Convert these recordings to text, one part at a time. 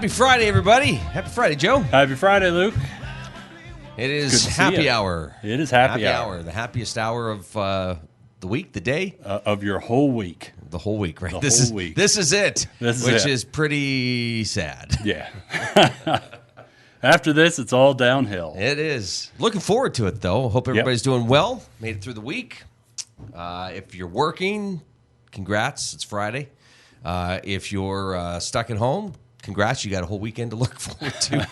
Happy Friday, everybody. Happy Friday, Joe. Happy Friday, Luke. It is happy hour. It is happy hour. The happiest hour of the week, the day. Of your whole week. The whole week, right? The whole week. This is it, which is pretty sad. Yeah. After this, it's all downhill. It is. Looking forward to it, though. Hope everybody's doing well. Made it through the week. If you're working, congrats. It's Friday. If you're stuck at home, congrats. You got a whole weekend to look forward to.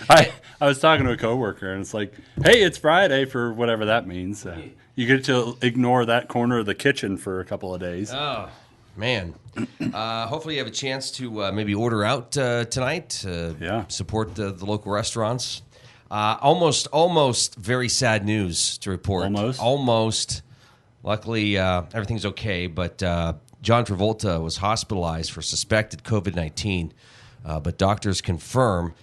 I was talking to a coworker, and it's like, hey, it's Friday for whatever that means. You get to ignore that corner of the kitchen for a couple of days. Oh, man. Hopefully you have a chance to maybe order out tonight. Support the local restaurants. Almost very sad news to report. Almost. Luckily, everything's okay, but John Travolta was hospitalized for suspected COVID-19, but doctors confirm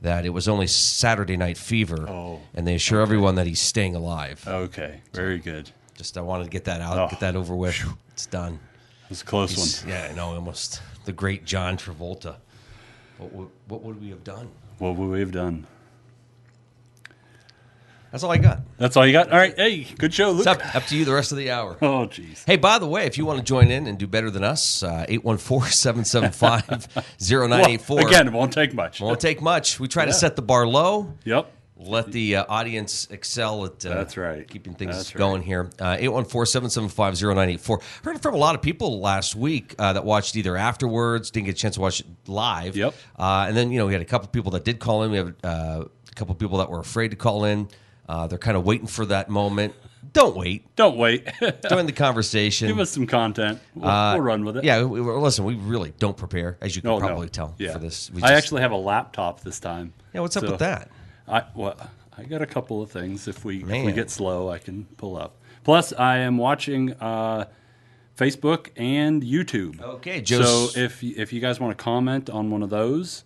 that it was only Saturday night fever, and they assure everyone that he's staying alive. Okay, very good. Just I wanted to get that out, get that over with. It's done. It was a close one. Yeah, I know, almost the great John Travolta. What would we have done? What would we have done? That's all I got. That's all you got? All right. Hey, good show, Luke. Up to you the rest of the hour. Oh, jeez. Hey, by the way, if you want to join in and do better than us, 814-775-0984. Again, it won't take much. Won't take much. We try to set the bar low. Yep. Let the audience excel at That's right. keeping things going here. 814-775-0984. Heard from a lot of people last week that watched either afterwards, didn't get a chance to watch it live. Yep. And then, we had a couple people that did call in. We have a couple people that were afraid to call in. They're kind of waiting for that moment. Don't wait. Don't wait. Join the conversation. Give us some content. We'll run with it. Yeah, listen, we really don't prepare, as you can probably tell for this. I actually have a laptop this time. Yeah, what's up with that? I got a couple of things. If we get slow, I can pull up. Plus, I am watching Facebook and YouTube. Okay, so if you guys want to comment on one of those,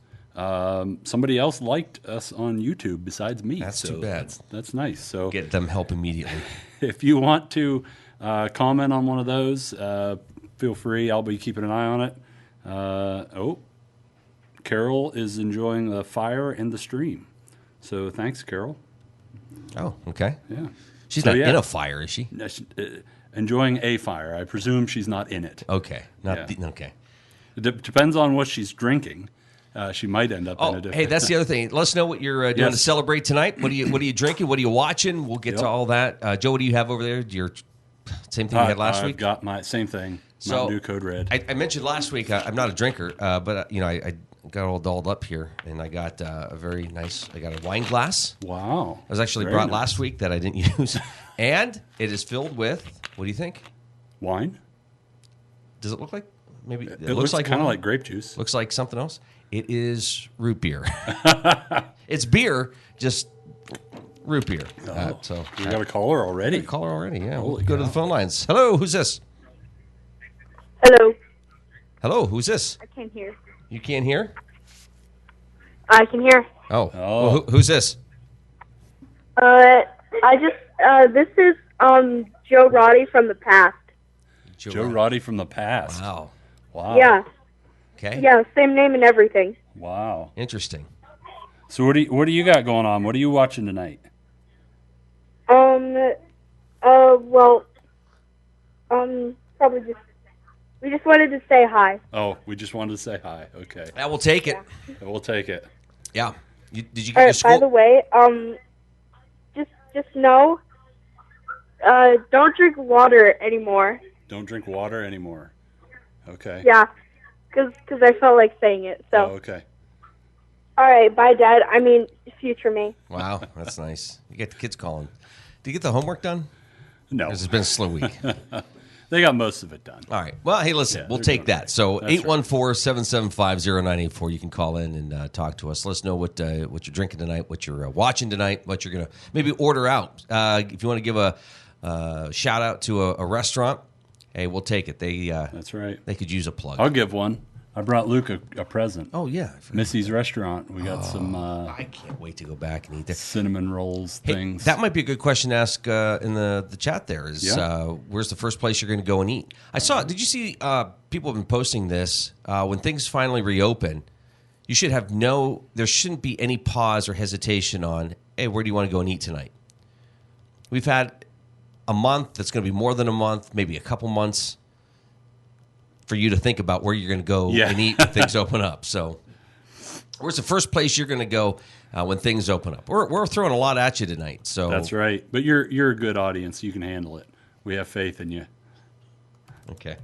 somebody else liked us on YouTube besides me. That's too bad. That's nice. So get them help immediately. If you want to comment on one of those, feel free. I'll be keeping an eye on it. Carol is enjoying the fire and the stream. So thanks, Carol. Oh, okay. Yeah. She's not in a fire, is she? Enjoying a fire. I presume she's not in it. Okay. Okay. It depends on what she's drinking. She might end up in a different... Hey, that's the other thing. Let us know what you're doing to celebrate tonight. What are you drinking? What are you watching? We'll get to all that. Joe, what do you have over there? Your same thing you had last week? I've got my same thing. Mountain Dew Code Red. I mentioned last week I'm not a drinker, but I got all dolled up here, and I got a very nice. I got a wine glass. Wow! I was actually brought last week that I didn't use, and it is filled with. What do you think? Wine. Does it look like maybe? It looks like kind of like grape juice. Looks like something else. It is root beer. It's beer, just root beer. So you got a caller already. Yeah. Holy we'll go to the phone lines. Hello, who's this? Hello, who's this? I can't hear. You can't hear? I can hear. Oh. Well, who's this? This is Joe Roddy from the past. Joe Roddy from the past. Wow. Yeah. Okay. Yeah, same name and everything. Wow. Interesting. So what do you got going on? What are you watching tonight? Probably we just wanted to say hi. Oh, we just wanted to say hi. Okay. I will take it. Yeah. We'll take it. Yeah. Did you get your school? By the way, just know, don't drink water anymore. Don't drink water anymore. Okay. Yeah, because I felt like saying it. So. Oh, okay. All right, bye, Dad. I mean, future me. Wow, that's nice. You get the kids calling. Did you get the homework done? No. It's been a slow week. They got most of it done. All right. Well, hey, listen, we'll take that. So 814-775-0984. You can call in and talk to us. Let us know what you're drinking tonight, what you're watching tonight, what you're going to maybe order out. If you want to give a shout out to a restaurant, hey, we'll take it. That's right. They could use a plug. I'll give one. I brought Luke a present. Oh, yeah. Missy's Restaurant. We got some... I can't wait to go back and eat there. Cinnamon rolls, things. That might be a good question to ask in the chat there is where's the first place you're going to go and eat? Did you see people have been posting this when things finally reopen, you should have there shouldn't be any pause or hesitation on, hey, where do you want to go and eat tonight? We've had a month that's going to be more than a month, maybe a couple months for you to think about where you're going to go and eat when things open up. So where's the first place you're going to go when things open up? We're throwing a lot at you tonight. So that's right. But you're a good audience. You can handle it. We have faith in you. Okay.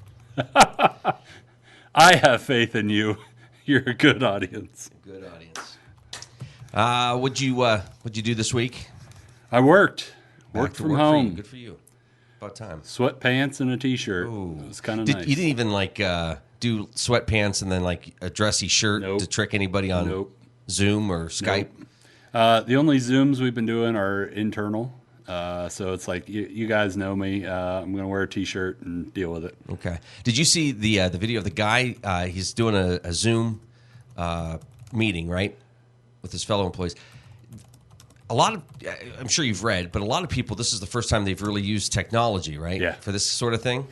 I have faith in you. You're a good audience. Good audience. What'd you do this week? I worked from home. Good for you. About time. Sweatpants and a t-shirt. Ooh. It was kind of nice. You didn't even do sweatpants and then a dressy shirt to trick anybody on Zoom or Skype? Nope. The only Zooms we've been doing are internal. So it's like, you guys know me. I'm going to wear a t-shirt and deal with it. Okay. Did you see the video of the guy? He's doing a Zoom meeting, right, with his fellow employees. I'm sure you've read, but a lot of people, this is the first time they've really used technology, right? Yeah. For this sort of thing.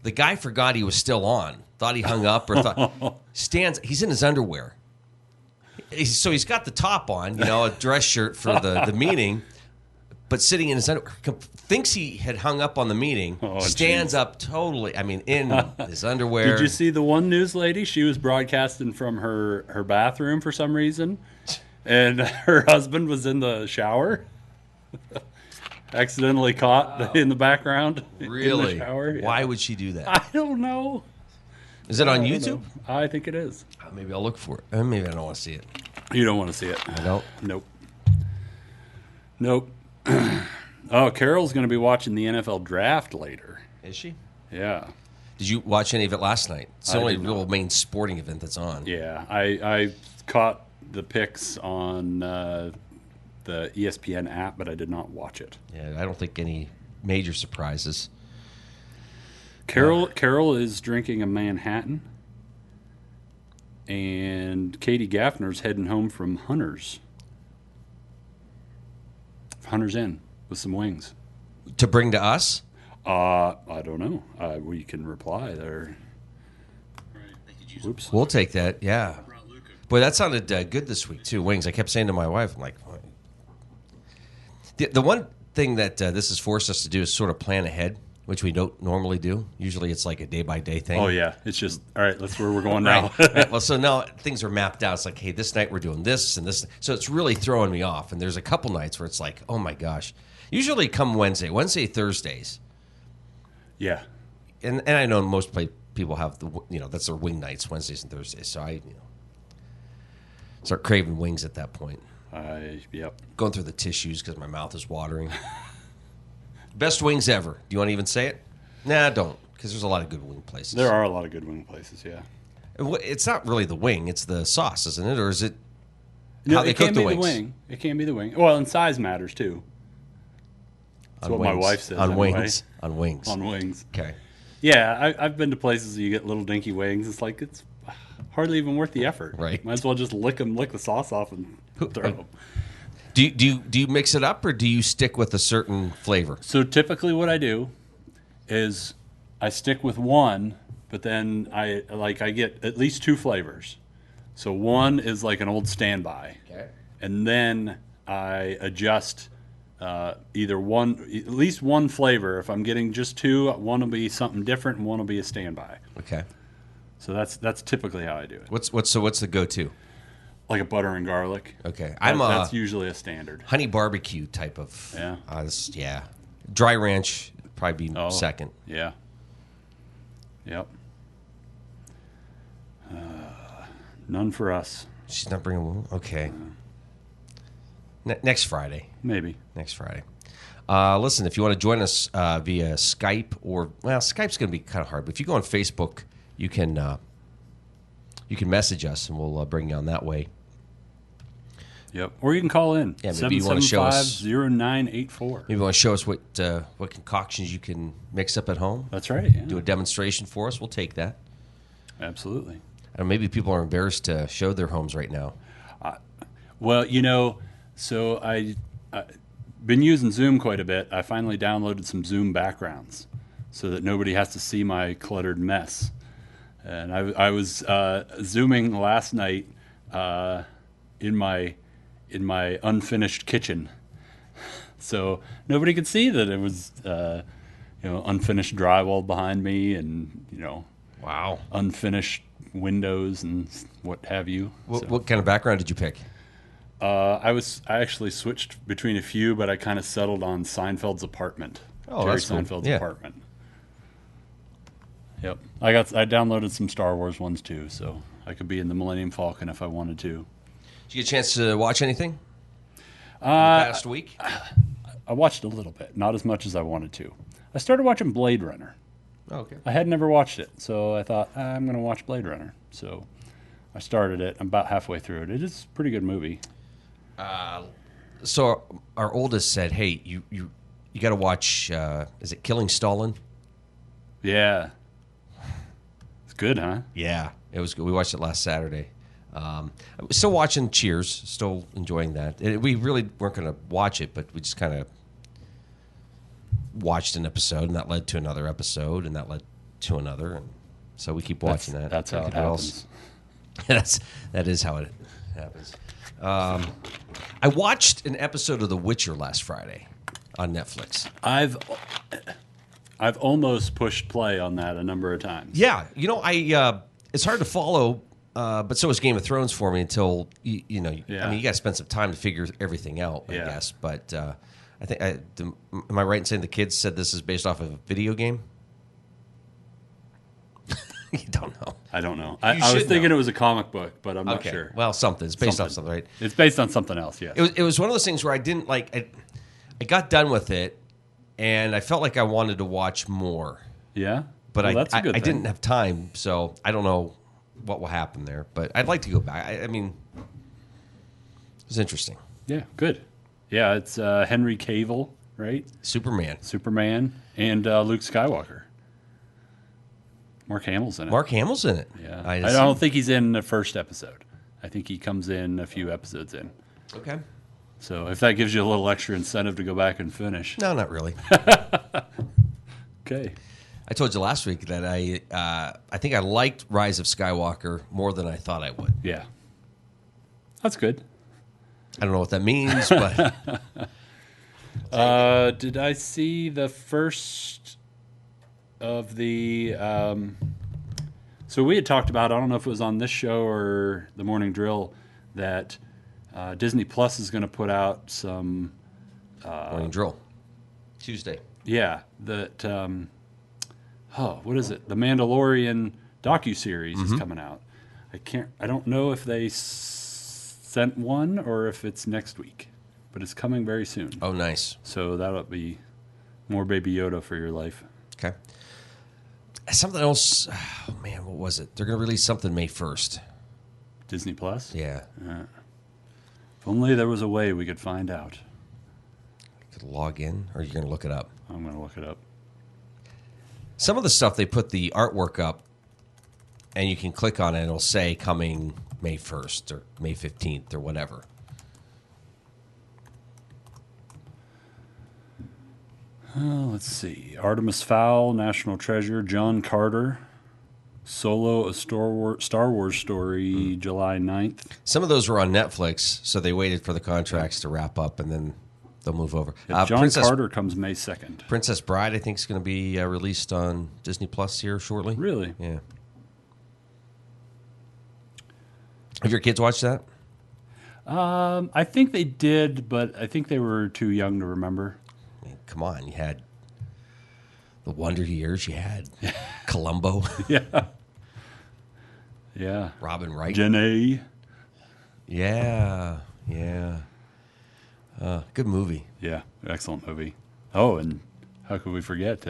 The guy forgot he was still on. Thought he hung up or he's in his underwear. So he's got the top on, a dress shirt for the meeting, but sitting in his underwear. Thinks he had hung up on the meeting, stands up totally, in his underwear. Did you see the one news lady? She was broadcasting from her bathroom for some reason, and her husband was in the shower. Accidentally caught in the background. Really? In the shower. Yeah. Why would she do that? I don't know. Is it on YouTube? I think it is. Maybe I'll look for it. Maybe I don't want to see it. You don't want to see it. I don't? Nope. Oh, Carol's going to be watching the NFL draft later. Is she? Yeah. Did you watch any of it last night? It's the only real main sporting event that's on. Yeah. I caught the picks on the ESPN app, but I did not watch it. Yeah, I don't think any major surprises. Carol is drinking a Manhattan, and Katie Gaffner's heading home from Hunter's Inn with some wings. To bring to us? I don't know. We can reply there. Oops. We'll take that, yeah. Boy, that sounded good this week, too, wings. I kept saying to my wife, I'm like, the one thing that this has forced us to do is sort of plan ahead, which we don't normally do. Usually it's like a day-by-day thing. Oh, yeah. It's just, all right, that's where we're going now. Right. Well, so now things are mapped out. It's like, hey, this night we're doing this and this. So it's really throwing me off. And there's a couple nights where it's like, oh, my gosh. Usually come Wednesday, Thursdays. Yeah. And I know most people have, that's their wing nights, Wednesdays and Thursdays. So I start craving wings at that point. Yep. Going through the tissues because my mouth is watering. Best wings ever. Do you want to even say it? Nah, don't, because there's a lot of good wing places. There are a lot of good wing places, yeah. It's not really the wing; it's the sauce, isn't it? Or is it how they cook the wings? It can be the wing. Well, and size matters too. That's what my wife says. On anyway. wings. On wings. On wings. Okay. Yeah, I've been to places where you get little dinky wings. It's like it's hardly even worth the effort. Right. Might as well just lick the sauce off and throw them. Do you mix it up, or do you stick with a certain flavor? So typically what I do is I stick with one, but then I get at least two flavors. So one is like an old standby. Okay. And then I adjust at least one flavor. If I'm getting just two, one will be something different and one will be a standby. Okay. So that's typically how I do it. What's the go-to? Like a butter and garlic. Okay. That's usually a standard. Honey barbecue type of. Yeah. Yeah. Dry ranch probably be second. Yeah. Yep. None for us. She's not bringing. Okay. Next Friday. Maybe. Next Friday. Listen, if you want to join us via Skype Skype's going to be kind of hard, but if you go on Facebook, you can message us and we'll bring you on that way. Yep. Or you can call in. Yeah, maybe you want to show us 775-0984. Maybe you want to show us what concoctions you can mix up at home. That's right. Yeah. Do a demonstration for us. We'll take that. Absolutely. And maybe people are embarrassed to show their homes right now. Well, so I've been using Zoom quite a bit. I finally downloaded some Zoom backgrounds so that nobody has to see my cluttered mess. And I was Zooming last night in my unfinished kitchen, so nobody could see that it was unfinished drywall behind me, and Wow. unfinished windows and what have you. What kind of background did you pick? I actually switched between a few, but I kind of settled on Seinfeld's apartment. Oh, Jerry that's cool. Seinfeld's Yeah. apartment. Yep, I downloaded some Star Wars ones too, so I could be in the Millennium Falcon if I wanted to. Did you get a chance to watch anything in the Uh, past week? I watched a little bit, not as much as I wanted to. I started watching Blade Runner. Oh, okay. I had never watched it, so I thought I'm going to watch Blade Runner. So I started it. I'm about halfway through it. It is a pretty good movie. So our oldest said, "Hey, you got to watch. Is it Killing Stalin?" Yeah, it's good, huh? Yeah, it was good. We watched it last Saturday. Still watching Cheers. Still enjoying that. We really weren't going to watch it, but we just kind of watched an episode, and that led to another episode, and that led to another, and so we keep watching that. That's how it happens. That is how it happens. I watched an episode of The Witcher last Friday on Netflix. I've almost pushed play on that a number of times. Yeah, it's hard to follow, but so is Game of Thrones for me until I mean, you got to spend some time to figure everything out, I guess. But I think, am I right in saying the kids said this is based off of a video game? You don't know. I don't know. I was thinking it was a comic book, but I'm not sure. Well, something. It's based off something, right? It's based on something else, yeah. It was one of those things where I didn't like. I got done with it, and I felt like I wanted to watch more. Yeah? But Well, that's a good I thing. didn't have time, so I don't know what will happen there. But I'd like to go back. I mean, it was interesting. Yeah, good. Yeah, it's Henry Cavill, right? Superman. Superman, and Luke Skywalker. Mark Hamill's in it. Mark Hamill's in it. Yeah. I I don't think he's in the first episode. I think he comes in a few episodes in. Okay. So if that gives you a little extra incentive to go back and finish. No, not really. Okay. I told you last week that I think I liked Rise of Skywalker more than I thought I would. Yeah. That's good. I don't know what that means, but Did I see the first of the... so we had talked about, I don't know if it was on this show or the Morning Drill, that Disney Plus is going to put out some... Morning Drill. Tuesday. Yeah, that... what is it? The Mandalorian docuseries is coming out. I don't know if they sent one or if it's next week, but it's coming very soon. Oh, nice. So that'll be more Baby Yoda for your life. Okay. Something else. Oh, man, what was it? They're going to release something May 1st. Disney Plus? Yeah. If only there was a way we could find out. Could log in, or you're going to look it up? I'm going to look it up. Some of the stuff, they put the artwork up, and you can click on it, and it'll say coming May 1st or May 15th or whatever. Let's see. Artemis Fowl, National Treasure, John Carter, Solo, a Star Wars story, July 9th. Some of those were on Netflix, so they waited for the contracts to wrap up, and then they'll move over. John Carter comes May 2nd. Princess Bride, I think, is going to be released on Disney Plus here shortly. Really? Yeah. Have your kids watched that? I think they did, but I think they were too young to remember. I mean, come on, you had the Wonder Years, you had Columbo, Yeah. Yeah. Robin Wright. Janae. Yeah. Good movie. Yeah. Excellent movie. Oh, and how could we forget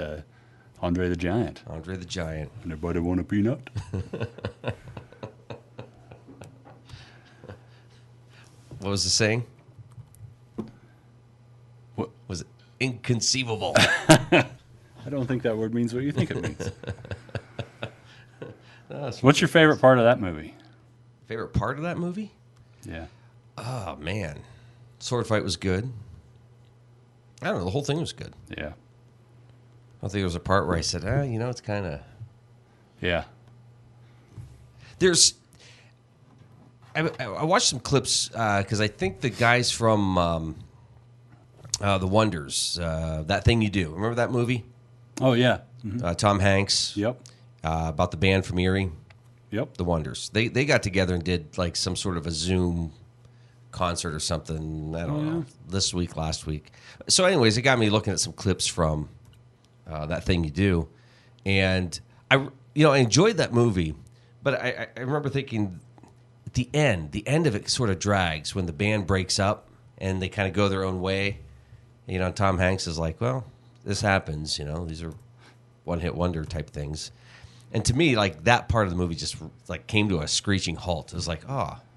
Andre the Giant? Andre the Giant. Anybody want a peanut? What was the saying? What? Was it inconceivable? I don't think that word means what you think it means. What's your favorite part of that movie? Favorite part of that movie? Yeah. Oh, man. Sword fight was good. I don't know. The whole thing was good. Yeah. I don't think there was a part where I said, it's kind of... Yeah. There's... I watched some clips because I think the guys from The Wonders, That Thing You Do. Remember that movie? Oh, yeah. Mm-hmm. Tom Hanks. Yep. About the band from Erie. Yep. The Wonders. They got together and did like some sort of a Zoom concert or something. I don't know. This week, last week. So, anyways, it got me looking at some clips from That Thing You Do, and I enjoyed that movie, but I remember thinking at the end of it sort of drags when the band breaks up and they kind of go their own way. Tom Hanks is like, well, this happens. These are one-hit wonder type things. And to me, like, that part of the movie just like came to a screeching halt. It was like,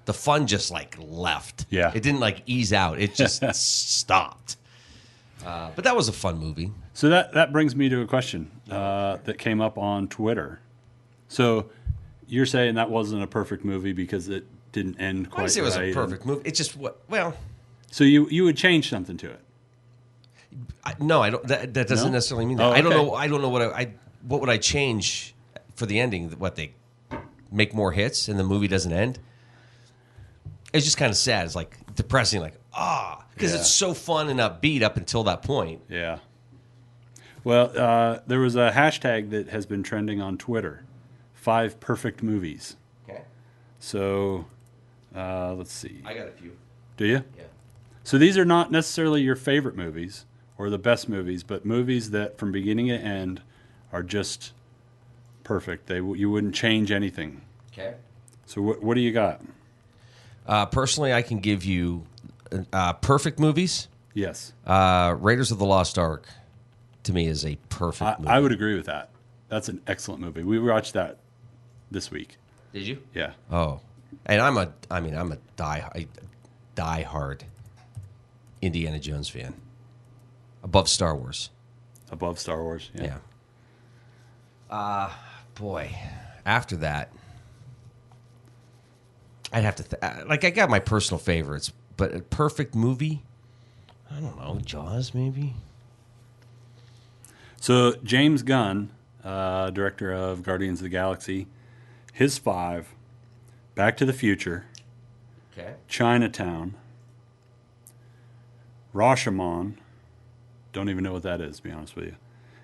the fun just like left. Yeah. It didn't like ease out. It just stopped. But that was a fun movie. So that brings me to a question that came up on Twitter. So you're saying that wasn't a perfect movie because it didn't end quite right? I say it was a perfect movie. It just, well. So you would change something to it? No, I don't. That doesn't necessarily mean that. Okay. I don't know what would I change for the ending? What, they make more hits and the movie doesn't end? It's just kind of sad. It's like depressing. Like because it's so fun and upbeat up until that point. Yeah. Well, there was a hashtag that has been trending on Twitter: 5 perfect movies. Okay. So, let's see. I got a few. Do you? Yeah. So these are not necessarily your favorite movies or the best movies, but movies that from beginning to end are just perfect. You wouldn't change anything. Okay. So what do you got? Personally, I can give you perfect movies. Yes. Raiders of the Lost Ark, to me, is a perfect movie. I would agree with that. That's an excellent movie. We watched that this week. Did you? Yeah. Oh, and I'm a die-hard Indiana Jones fan. Above Star Wars. Above Star Wars. Yeah. Boy, after that, I'd have to I got my personal favorites, but a perfect movie, I don't know, Jaws maybe. So James Gunn, director of Guardians of the Galaxy, his 5: Back to the Future, Okay. Chinatown, Rashomon, don't even know what that is, to be honest with you,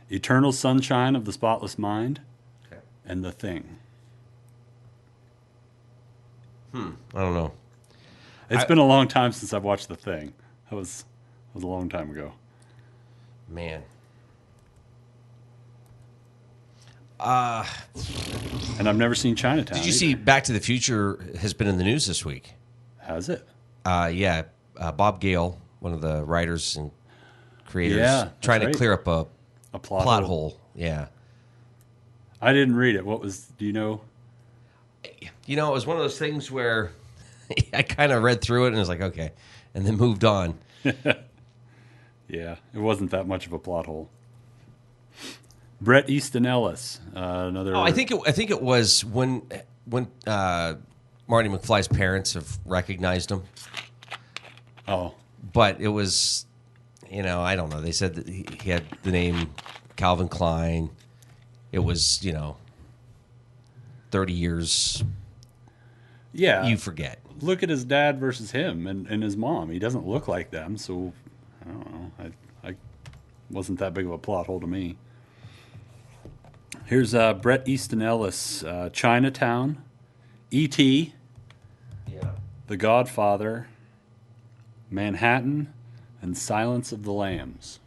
Eternal Sunshine of the Spotless Mind, Okay. and The Thing. I don't know. It's been a long time since I've watched The Thing. That was a long time ago. Man. And I've never seen Chinatown. Did you see Back to the Future has been in the news this week? Has it? Yeah. Bob Gale, one of the writers and creators, Yeah, trying right. to clear up a plot hole. Yeah. I didn't read it. Do you know? It was one of those things where I kind of read through it and was like, okay, and then moved on. Yeah, it wasn't that much of a plot hole. Bret Easton Ellis, another. Oh, I think it was when Marty McFly's parents have recognized him. Oh, But it was, I don't know. They said that he had the name Calvin Klein. It was, 30 years. yeah. You forget. Look at his dad versus him and his mom. He doesn't look like them, so I don't know. I wasn't that big of a plot hole to me. Here's Bret Easton Ellis, Chinatown, E.T., Yeah. The Godfather, Manhattan, and Silence of the Lambs.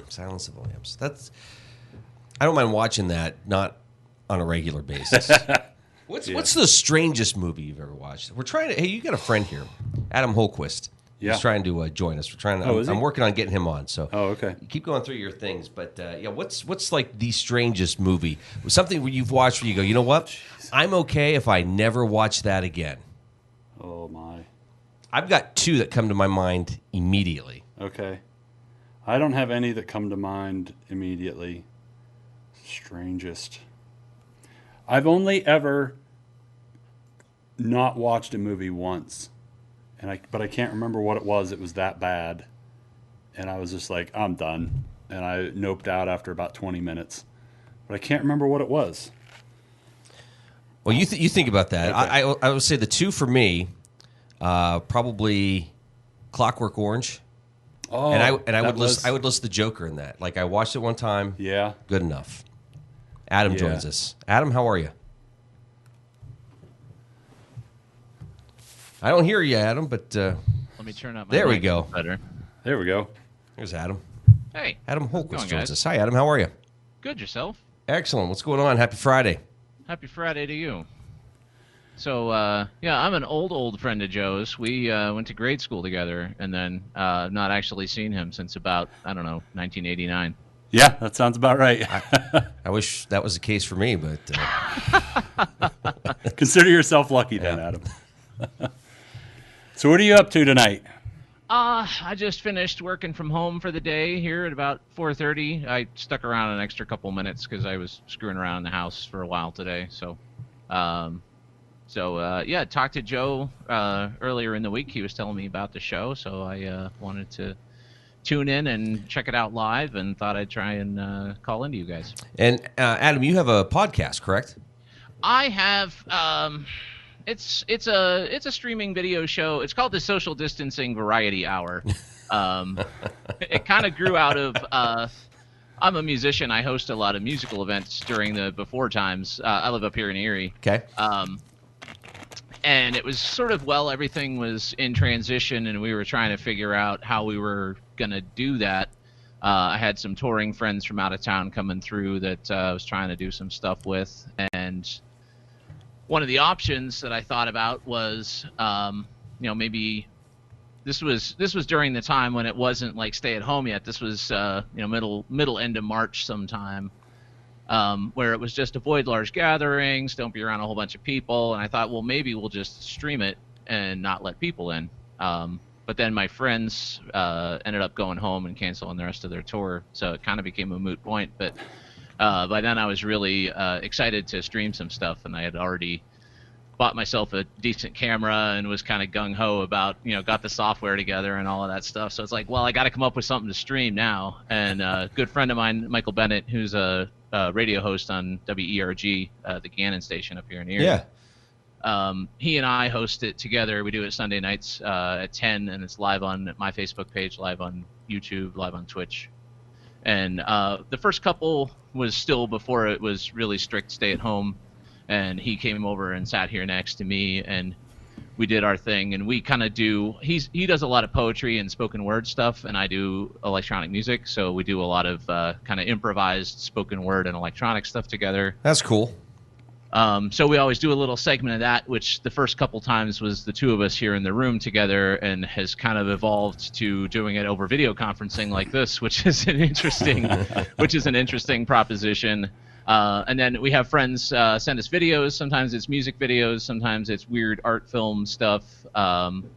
Silence of the Lambs. I don't mind watching that, not on a regular basis. What's the strangest movie you've ever watched? We're trying to. Hey, you got a friend here, Adam Holquist. Yeah. He's trying to join us. We're trying to. Oh, is he? I'm working on getting him on. So. Oh, okay. Keep going through your things, but what's like the strangest movie? Something where you've watched where you go, you know what? I'm okay if I never watch that again. Oh, my. I've got 2 that come to my mind immediately. Okay. I don't have any that come to mind immediately. Strangest. I've only ever not watched a movie once. But I can't remember what it was. It was that bad. And I was just like, I'm done. And I noped out after about 20 minutes. But I can't remember what it was. Well, you think about that. Okay. I would say the two for me, probably Clockwork Orange. Oh, And I would list the Joker in that. Like I watched it one time. Yeah. Good enough. Adam joins us. Adam, how are you? I don't hear you, Adam, but let me turn up my there we mic go. better. There we go. There's Adam. Hey. Adam how's it Holquist going, joins guys? us. Hi, Adam. How are you? Good, yourself? Excellent. What's going on? Happy Friday. Happy Friday to you. So, I'm an old friend of Joe's. We went to grade school together, and then not actually seen him since about, 1989. Yeah, that sounds about right. I wish that was the case for me, but Consider yourself lucky then, Adam. So what are you up to tonight? I just finished working from home for the day here at about 4:30. I stuck around an extra couple minutes because I was screwing around in the house for a while today. So, talked to Joe earlier in the week. He was telling me about the show, so I wanted to tune in and check it out live, and thought I'd try and call into you guys. And Adam, you have a podcast, correct? I have. It's a streaming video show. It's called the Social Distancing Variety Hour. It kind of grew out of. I'm a musician. I host a lot of musical events during the before times. I live up here in Erie. Okay. And it was sort of everything was in transition, and we were trying to figure out how we were gonna do that. I had some touring friends from out of town coming through that I was trying to do some stuff with, and one of the options that I thought about was, maybe this was during the time when it wasn't like stay at home yet. This was middle end of March sometime, where it was just avoid large gatherings, don't be around a whole bunch of people. And I thought, well, maybe we'll just stream it and not let people in. But then my friends ended up going home and canceling the rest of their tour, so it kind of became a moot point. But by then I was really excited to stream some stuff, and I had already bought myself a decent camera and was kind of gung-ho about, got the software together and all of that stuff. So it's like, well, I got to come up with something to stream now. And a good friend of mine, Michael Bennett, who's a radio host on WERG, the Gannon station up here in Erie. Yeah. He and I host it together. We do it Sunday nights at 10, and it's live on my Facebook page, live on YouTube, live on Twitch. And the first couple was still before it was really strict stay at home, and he came over and sat here next to me, and we did our thing. And we kind of he does a lot of poetry and spoken word stuff, and I do electronic music, so we do a lot of kind of improvised spoken word and electronic stuff together. That's cool. So we always do a little segment of that, which the first couple times was the two of us here in the room together, and has kind of evolved to doing it over video conferencing like this, which is an interesting proposition. And then we have friends send us videos. Sometimes it's music videos. Sometimes it's weird art film stuff.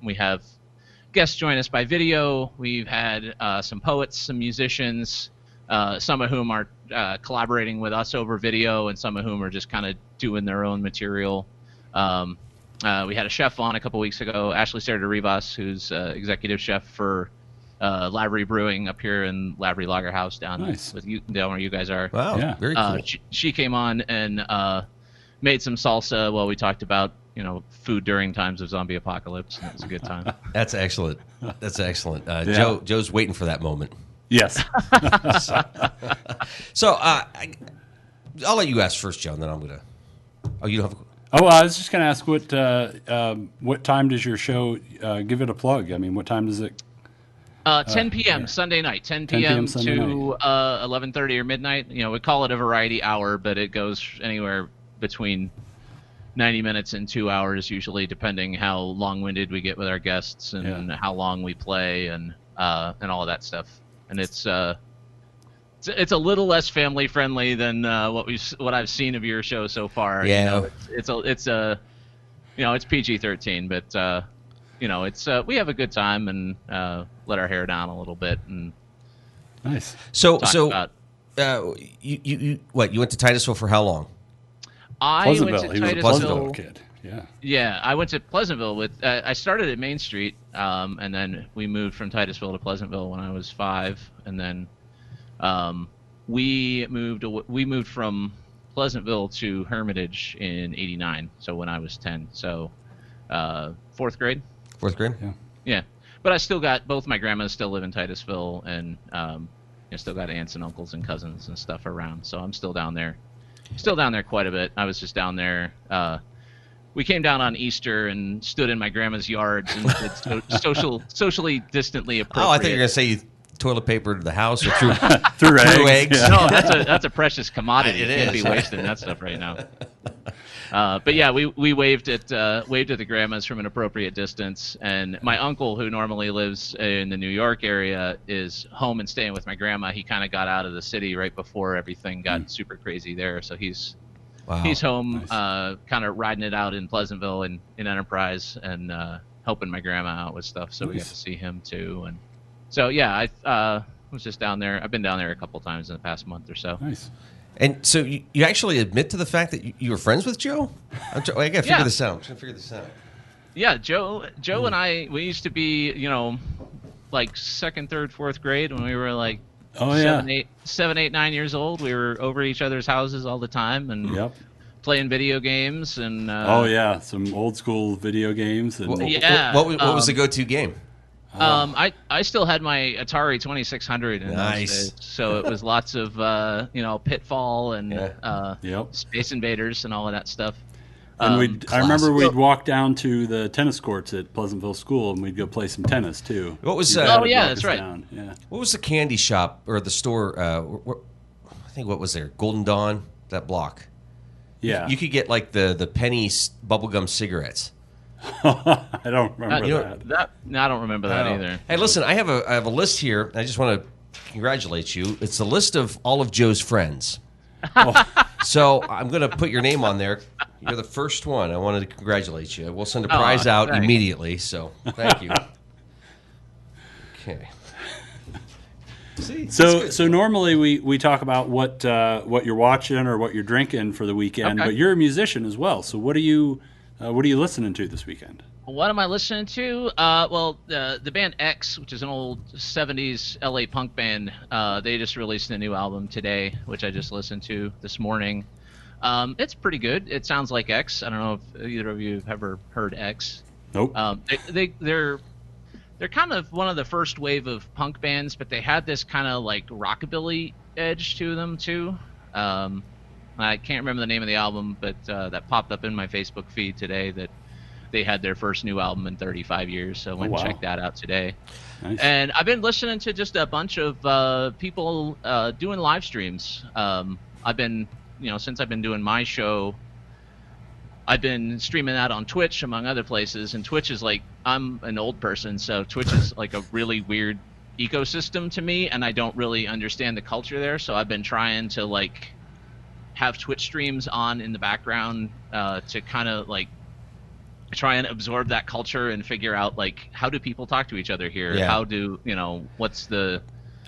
We have guests join us by video. We've had some poets, some musicians, some of whom are collaborating with us over video, and some of whom are just kind of doing their own material. We had a chef on a couple weeks ago, Ashley Sarah Rivas, who's executive chef for Lavery Brewing up here in Lavery Lager House down where you guys are. Wow, Yeah. very cool. She came on and made some salsa while we talked about food during times of zombie apocalypse, and it was a good time. That's excellent. That's excellent. Yeah. Joe's waiting for that moment. Yes. So I'll let you ask first, Joe, and then I'm gonna. Oh, you don't have. I was just going to ask what time does your show give it a plug? I mean, what time does it? 10 p.m. Sunday night, 10 p.m. Sunday to night. 11:30 or midnight. We call it a variety hour, but it goes anywhere between 90 minutes and 2 hours, usually, depending how long-winded we get with our guests and how long we play and all of that stuff. And it's a little less family friendly than what I've seen of your show so far. Yeah, it's PG-13, but we have a good time and let our hair down a little bit and Nice. So about, you went to Titusville for how long? I went Pleasantville. to He was a Titusville. Pleasantville kid. Yeah. Yeah, I went to Pleasantville with. I started at Main Street, and then we moved from Titusville to Pleasantville when I was 5, and then we moved from Pleasantville to Hermitage in '89. So when I was 10, so 4th grade. 4th grade. Yeah, but I still got both my grandmas still live in Titusville, and still got aunts and uncles and cousins and stuff around. So I'm still down there quite a bit. I was just down there. We came down on Easter and stood in my grandma's yard and did socially distantly appropriate. Oh, I thought you were gonna say you toilet papered the house or threw through eggs. Yeah. No, that's a precious commodity. It You can't is. be wasting that stuff right now. But yeah, we waved at the grandmas from an appropriate distance, and my uncle, who normally lives in the New York area, is home and staying with my grandma. He kind of got out of the city right before everything got super crazy there, so he's home, Nice. kind of riding it out in Pleasantville and in Enterprise, and helping my grandma out with stuff. So we got to see him too, and so yeah, I was just down there. I've been down there a couple times in the past month or so. Nice. And so you actually admit to the fact that you were friends with Joe? I got to figure this out. I'm trying to figure this out. Yeah, Joe and I, we used to be, like 2nd, 3rd, 4th grade when we were like 7, 8, 9 years old. We were over each other's houses all the time and playing video games and. Some old school video games. And What was the go-to game? I still had my Atari 2600 in those days, so it was lots of Pitfall and Space Invaders and all of that stuff. And I remember we'd walk down to the tennis courts at Pleasantville School, and we'd go play some tennis too. What was? That's right. Yeah. What was the candy shop or the store? I think what was there? Golden Dawn, that block. Yeah. You could get like the penny bubblegum cigarettes. I don't remember that. No, I don't remember that either. Hey, listen, I have a list here. I just want to congratulate you. It's a list of all of Joe's friends. So I'm going to put your name on there. You're the first one. I wanted to congratulate you. We'll send a prize out immediately. So thank you. Okay. See, so normally we talk about what you're watching or what you're drinking for the weekend, but you're a musician as well. So what are you listening to this weekend? What am I listening to? The band X, which is an old 70s LA punk band, they just released a new album today, which I just listened to this morning. It's pretty good. It sounds like X. I don't know if either of you have ever heard X. Nope. They're kind of one of the first wave of punk bands, but they had this kind of like rockabilly edge to them too. I can't remember the name of the album, but that popped up in my Facebook feed today that they had their first new album in 35 years. So I went and checked that out today. Nice. And I've been listening to just a bunch of people doing live streams. I've been, since I've been doing my show, I've been streaming that on Twitch, among other places. And Twitch is like, I'm an old person, so Twitch is like a really weird ecosystem to me, and I don't really understand the culture there. So I've been trying to like have Twitch streams on in the background to kind of like try and absorb that culture and figure out like how do people talk to each other here? Yeah. How do what's the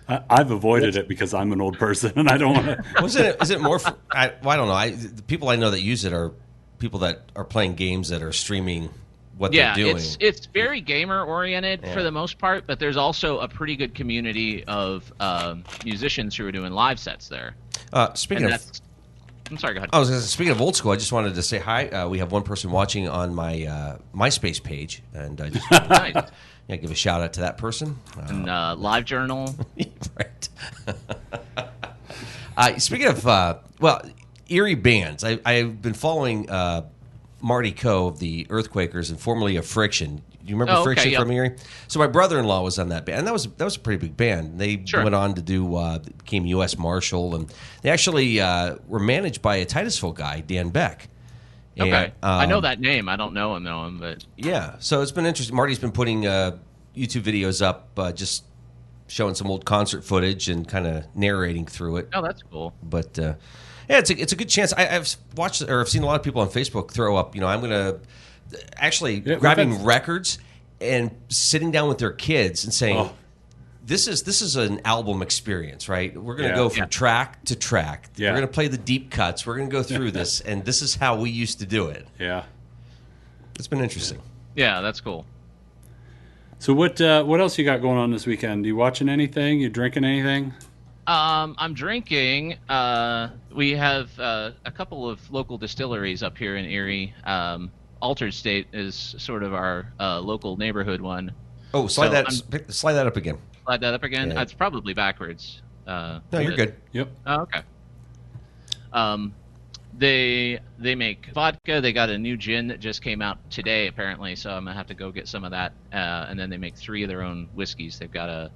I've avoided it because I'm an old person and I don't want to. Is it more? I don't know. The people I know that use it are people that are playing games that are streaming what they're doing. It's very gamer oriented for the most part, but there's also a pretty good community of musicians who are doing live sets there. Speaking of. I'm sorry, go ahead. Speaking of old school, I just wanted to say hi. We have one person watching on my MySpace page, and I just nice. Give a shout out to that person. And Live Journal. Right. Speaking of eerie bands, I've been following Marty Coe of the Earthquakers and formerly of Friction. Do you remember Friction from Erie? So my brother-in-law was on that band, and that was a pretty big band. They went on to do became U.S. Marshal, and they actually were managed by a Titusville guy, Dan Beck. Okay, and, I know that name. I don't know him, but yeah. So it's been interesting. Marty's been putting YouTube videos up, just showing some old concert footage and kind of narrating through it. Oh, that's cool. But yeah, it's a good chance. I've watched or I've seen a lot of people on Facebook throw up. I'm going to. Actually, grabbing records and sitting down with their kids and saying, "This is an album experience, right? We're going to go from track to track. We're going to play the deep cuts. We're going to go through this, and this is how we used to do it." Yeah, it's been interesting. Yeah, that's cool. So what else you got going on this weekend? You watching anything? You drinking anything? I'm drinking. We have a couple of local distilleries up here in Erie. Altered State is sort of our local neighborhood one. Oh, slide that up again. Slide that up again. Yeah. It's probably backwards. No, you're good. Yep. Oh, okay. They make vodka. They got a new gin that just came out today, apparently. So I'm gonna have to go get some of that. And then they make 3 of their own whiskeys. They've got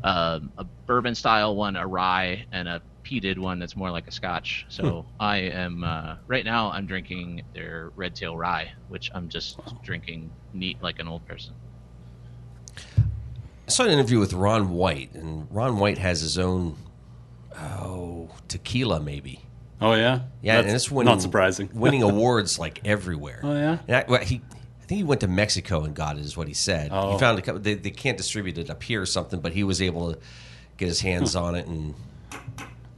a bourbon style one, a rye, and a peated one that's more like a scotch. So I am right now. I'm drinking their Red Tail Rye, which I'm just drinking neat like an old person. I saw an interview with Ron White, and Ron White has his own tequila, maybe. Oh yeah, Yeah, and it's winning, not surprising. winning awards like everywhere. Oh yeah. And I think he went to Mexico and got it, is what he said. Oh. He found they can't distribute it up here or something, but he was able to get his hands on it, and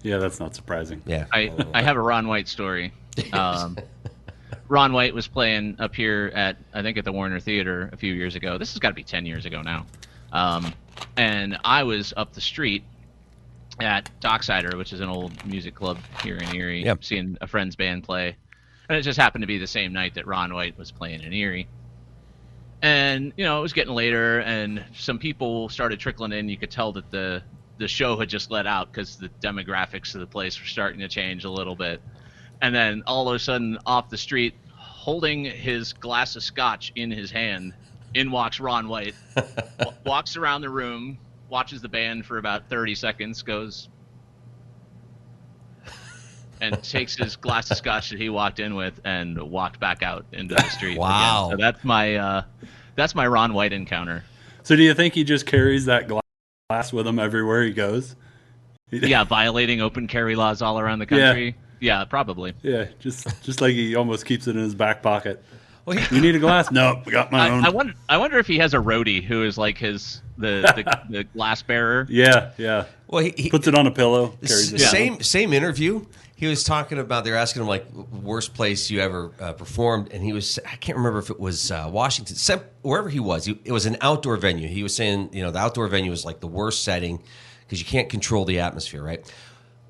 Yeah, that's not surprising. yeah. I have a Ron White story. Ron White was playing up here at the Warner Theater a few years ago. This has got to be 10 years ago now. And I was up the street at Docksider, which is an old music club here in Erie, Yep. seeing a friend's band play. And it just happened to be the same night that Ron White was playing in Erie. And, it was getting later, and some people started trickling in. You could tell that the show had just let out because the demographics of the place were starting to change a little bit. And then all of a sudden, off the street, holding his glass of scotch in his hand, in walks Ron White, walks around the room, watches the band for about 30 seconds, goes and takes his glass of scotch that he walked in with and walked back out into the street. Wow. Again. So that's my Ron White encounter. So do you think he just carries that glass with him everywhere he goes? Yeah, violating open carry laws all around the country. Yeah, probably. Yeah, just like he almost keeps it in his back pocket. Well, You need a glass? No, I got my own. I wonder if he has a roadie who is like the glass bearer. Yeah. well, he Puts it on a pillow. Carries it. same interview. He was talking about, they were asking him like worst place you ever performed, and he was, I can't remember if it was Washington, wherever he was. It was an outdoor venue. He was saying, the outdoor venue was like the worst setting because you can't control the atmosphere, right?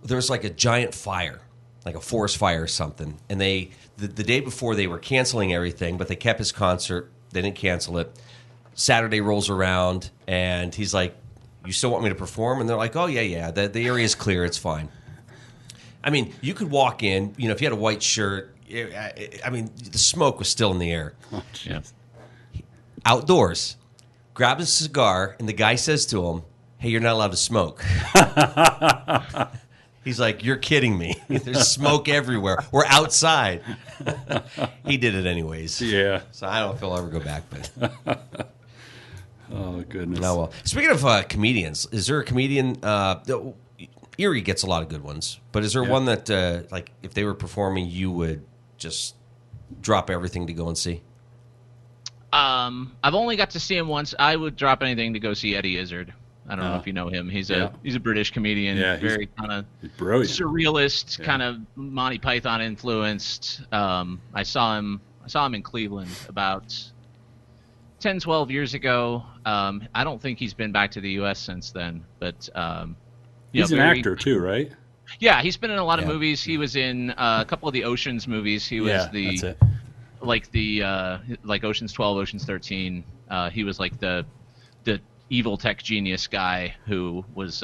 There was like a giant fire, like a forest fire or something, and the day before they were canceling everything, but they kept his concert. They didn't cancel it. Saturday rolls around, and he's like, "You still want me to perform?" And they're like, "Oh yeah, the area's clear. It's fine." I mean, you could walk in, if you had a white shirt, I mean, the smoke was still in the air. Oh, Yeah. Outdoors, grab a cigar, and the guy says to him, "Hey, you're not allowed to smoke." He's like, "You're kidding me. There's smoke everywhere. We're outside." He did it anyways. Yeah. So I don't know if he'll ever go back, but Oh, goodness. no. Well, speaking of comedians, is there a comedian? Erie gets a lot of good ones, but is there one that, like, if they were performing, you would just drop everything to go and see? I've only got to see him once. I would drop anything to go see Eddie Izzard. I don't know if you know him. He's a British comedian. Yeah, very kind of brilliant. surrealist, kind of Monty Python influenced. I saw him in Cleveland about 10, 12 years ago. I don't think he's been back to the U.S. since then, but He's an actor too, right? Yeah, he's been in a lot of movies. He was in a couple of the Oceans movies. He was that's it. like Oceans 12, Oceans 13. He was like the evil tech genius guy who was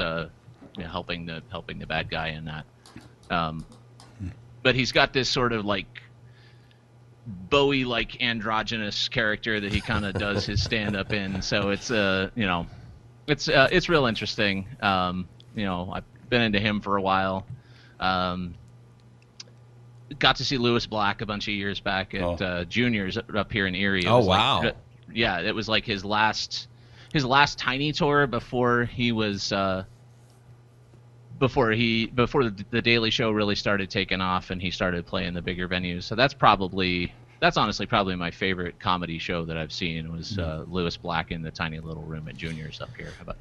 helping the bad guy in that. But he's got this sort of like Bowie-like androgynous character that he kind of does his stand-up in. So it's it's real interesting. I've been into him for a while. Got to see Lewis Black a bunch of years back at Juniors up here in Erie. Oh, wow. It was like his last tiny tour before he was before the Daily Show really started taking off and he started playing the bigger venues. So that's honestly probably my favorite comedy show that I've seen was Lewis Black in the tiny little room at Juniors up here about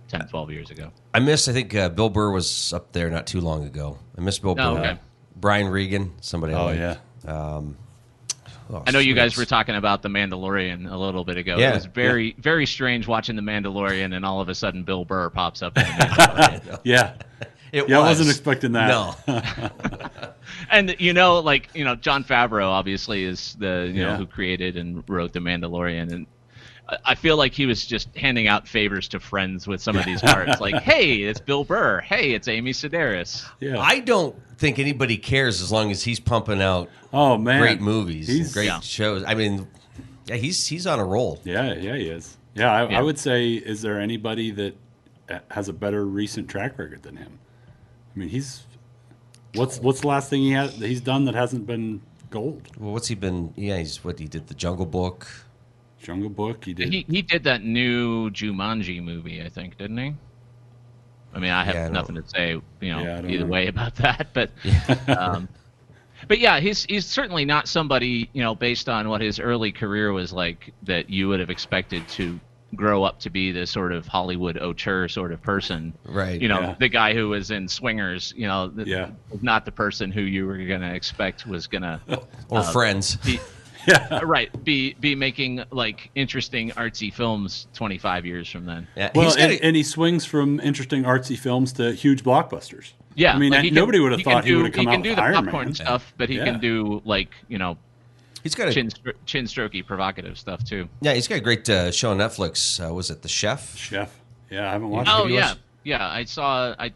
10, 12 years ago. I think Bill Burr was up there not too long ago. I miss Bill Burr. Okay. Brian Regan, somebody I like. Yeah. I know you guys were talking about The Mandalorian a little bit ago. Yeah, it was very strange watching The Mandalorian, and all of a sudden Bill Burr pops up in The Mandalorian. Yeah. It I wasn't expecting that. No. And Jon Favreau obviously is the who created and wrote The Mandalorian, and I feel like he was just handing out favors to friends with some of these parts. Like, hey, it's Bill Burr. Hey, it's Amy Sedaris. Yeah. I don't think anybody cares as long as he's pumping out great movies, and great shows. I mean, yeah, he's on a roll. Yeah, he is. Yeah, I would say, is there anybody that has a better recent track record than him? I mean, what's the last thing he's done that hasn't been gold? Well, what's he been? Yeah, he did the Jungle Book. Jungle Book. He did. He did that new Jumanji movie, I think, didn't he? I mean, I have nothing to say, either way about that, but but yeah, he's certainly not somebody, based on what his early career was like, that you would have expected to grow up to be the sort of Hollywood auteur sort of person. Right. The guy who was in Swingers, not the person who you were going to expect was going to or Friends. Be making like interesting artsy films 25 years from then. Yeah, well, and he swings from interesting artsy films to huge blockbusters. Yeah, I mean, nobody would have thought he would have come out with He can do the Iron popcorn Man stuff, but he can do he's got chin strokey provocative stuff too. Yeah, he's got a great show on Netflix. Was it The Chef? Chef. Yeah, I haven't watched it. Oh yeah. I saw. I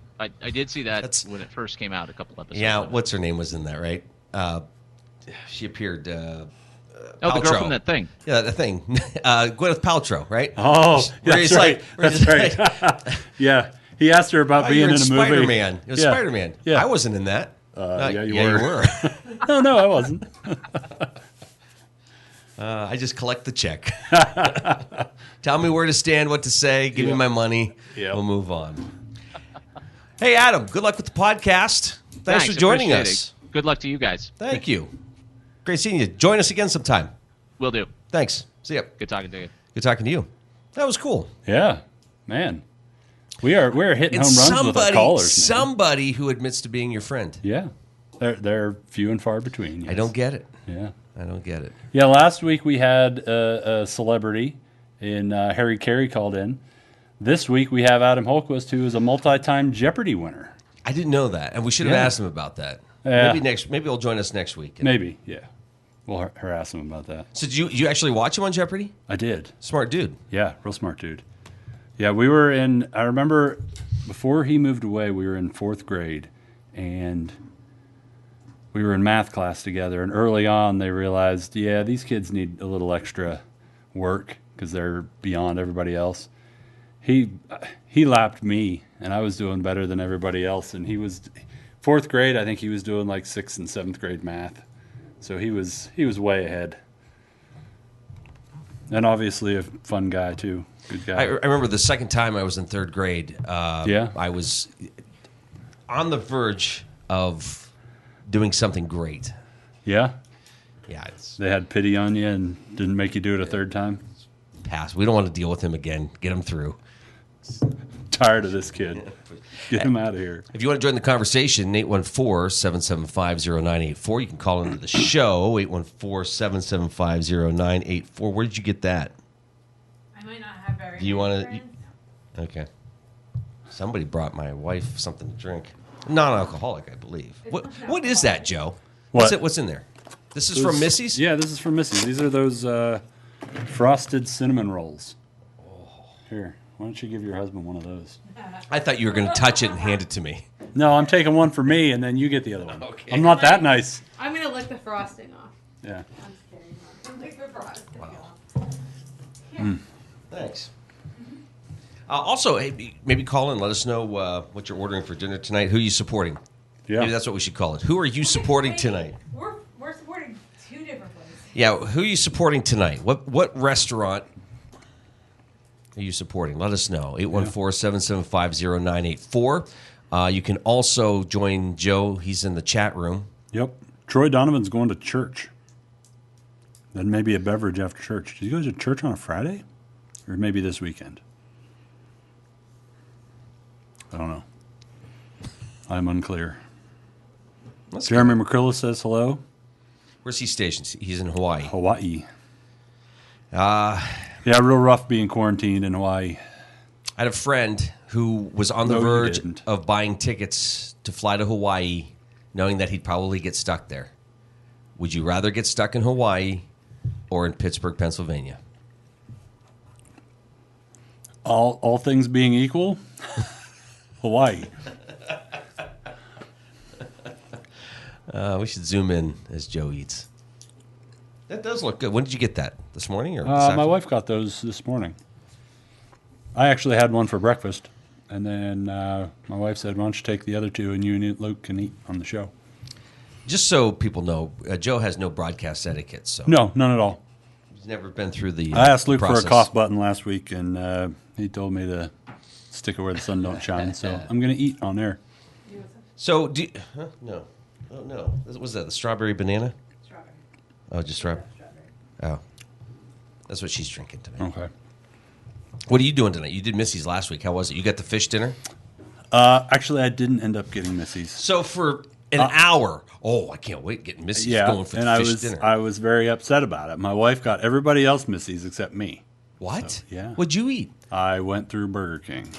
did see that when it first came out. A couple episodes. Yeah, what's her name was in that, right? She appeared. The girl from that thing. Yeah, the thing. Gwyneth Paltrow, right? Oh, that's right. That's right. Yeah, he asked her about being in a movie. Spider-Man. It was Spider-Man. Yeah. I wasn't in that. Yeah, you were. No, I wasn't. I just collect the check. Tell me where to stand, what to say, give me my money. Yep. We'll move on. Hey, Adam, good luck with the podcast. Thanks for joining us. Good luck to you guys. Thank you. Great seeing you. Join us again sometime. Will do. Thanks. See ya. Good talking to you. Good talking to you. That was cool. Yeah, man. We're hitting home runs with our callers. Man. Somebody who admits to being your friend. Yeah. They're few and far between. Yes. I don't get it. Yeah. I don't get it. Yeah, last week we had a celebrity in Harry Carey called in. This week we have Adam Holquist, who is a multi-time Jeopardy winner. I didn't know that, and we should have asked him about that. Yeah. Maybe he'll join us next week. Maybe, yeah. We'll harass him about that. So did you actually watch him on Jeopardy? I did. Smart dude. Yeah, real smart dude. Yeah, we were in, I remember before he moved away, we were in 4th grade, and we were in math class together, and early on they realized, these kids need a little extra work because they're beyond everybody else. He lapped me, and I was doing better than everybody else, and he was 4th grade. I think he was doing like 6th and 7th grade math, so he was way ahead. And obviously a fun guy too, good guy. I remember the second time I was in 3rd grade. I was on the verge of doing something great. Yeah? Yeah. They had pity on you and didn't make you do it a third time? Pass. We don't want to deal with him again. Get him through. Tired of this kid. Get him out of here. If you want to join the conversation, 814-775-0984. You can call into the show, 814-775-0984. Where did you get that? I might not have very Do you want friends. to? Okay. Somebody brought my wife something to drink. Non-alcoholic, I believe. What is that, Joe? What's in there? This is from Missy's? Yeah, this is from Missy's. These are those frosted cinnamon rolls. Here, why don't you give your husband one of those? I thought you were going to touch it and hand it to me. No, I'm taking one for me, and then you get the other one. Okay. I'm not that nice. I'm going to lick the frosting off. Yeah. I'm just kidding. Lick the frosting off. Thanks. Also, hey, maybe call in. Let us know what you're ordering for dinner tonight. Who are you supporting? Yeah. Maybe that's what we should call it. Who are you supporting tonight? We're supporting 2 different places. Yeah, who are you supporting tonight? What restaurant are you supporting? Let us know. 814-775-0984. You can also join Joe. He's in the chat room. Yep. Troy Donovan's going to church. Then maybe a beverage after church. Did you go to church on a Friday? Or maybe this weekend? I don't know. I'm unclear. Jeremy McCrillis says hello. Where's he stationed? He's in Hawaii. Hawaii. Yeah, real rough being quarantined in Hawaii. I had a friend who was on the No, you verge didn't. of buying tickets to fly to Hawaii, knowing that he'd probably get stuck there. Would you rather get stuck in Hawaii or in Pittsburgh, Pennsylvania? All things being equal, Hawaii. We should zoom in as Joe eats. That does look good. When did you get that? This morning or this afternoon? My wife got those this morning. I actually had one for breakfast, and then my wife said, "Why don't you take the other two, and you and Luke can eat on the show." Just so people know, Joe has no broadcast etiquette, so No, none at all. he's never been through the. I asked Luke process. for a cough button last week, and he told me to stick it where the sun don't shine. So I'm going to eat on there. So do you, no, oh no, what was that the strawberry banana? Strawberry. Oh, just strawberry. Strawberry. Oh, that's what she's drinking tonight. Okay. What are you doing tonight? You did Missy's last week. How was it? You got the fish dinner? Actually, I didn't end up getting Missy's. So for an hour, I can't wait getting Missy's going for and the I fish was dinner. I was very upset about it. My wife got everybody else Missy's except me. What? So, yeah. What'd you eat? I went through Burger King.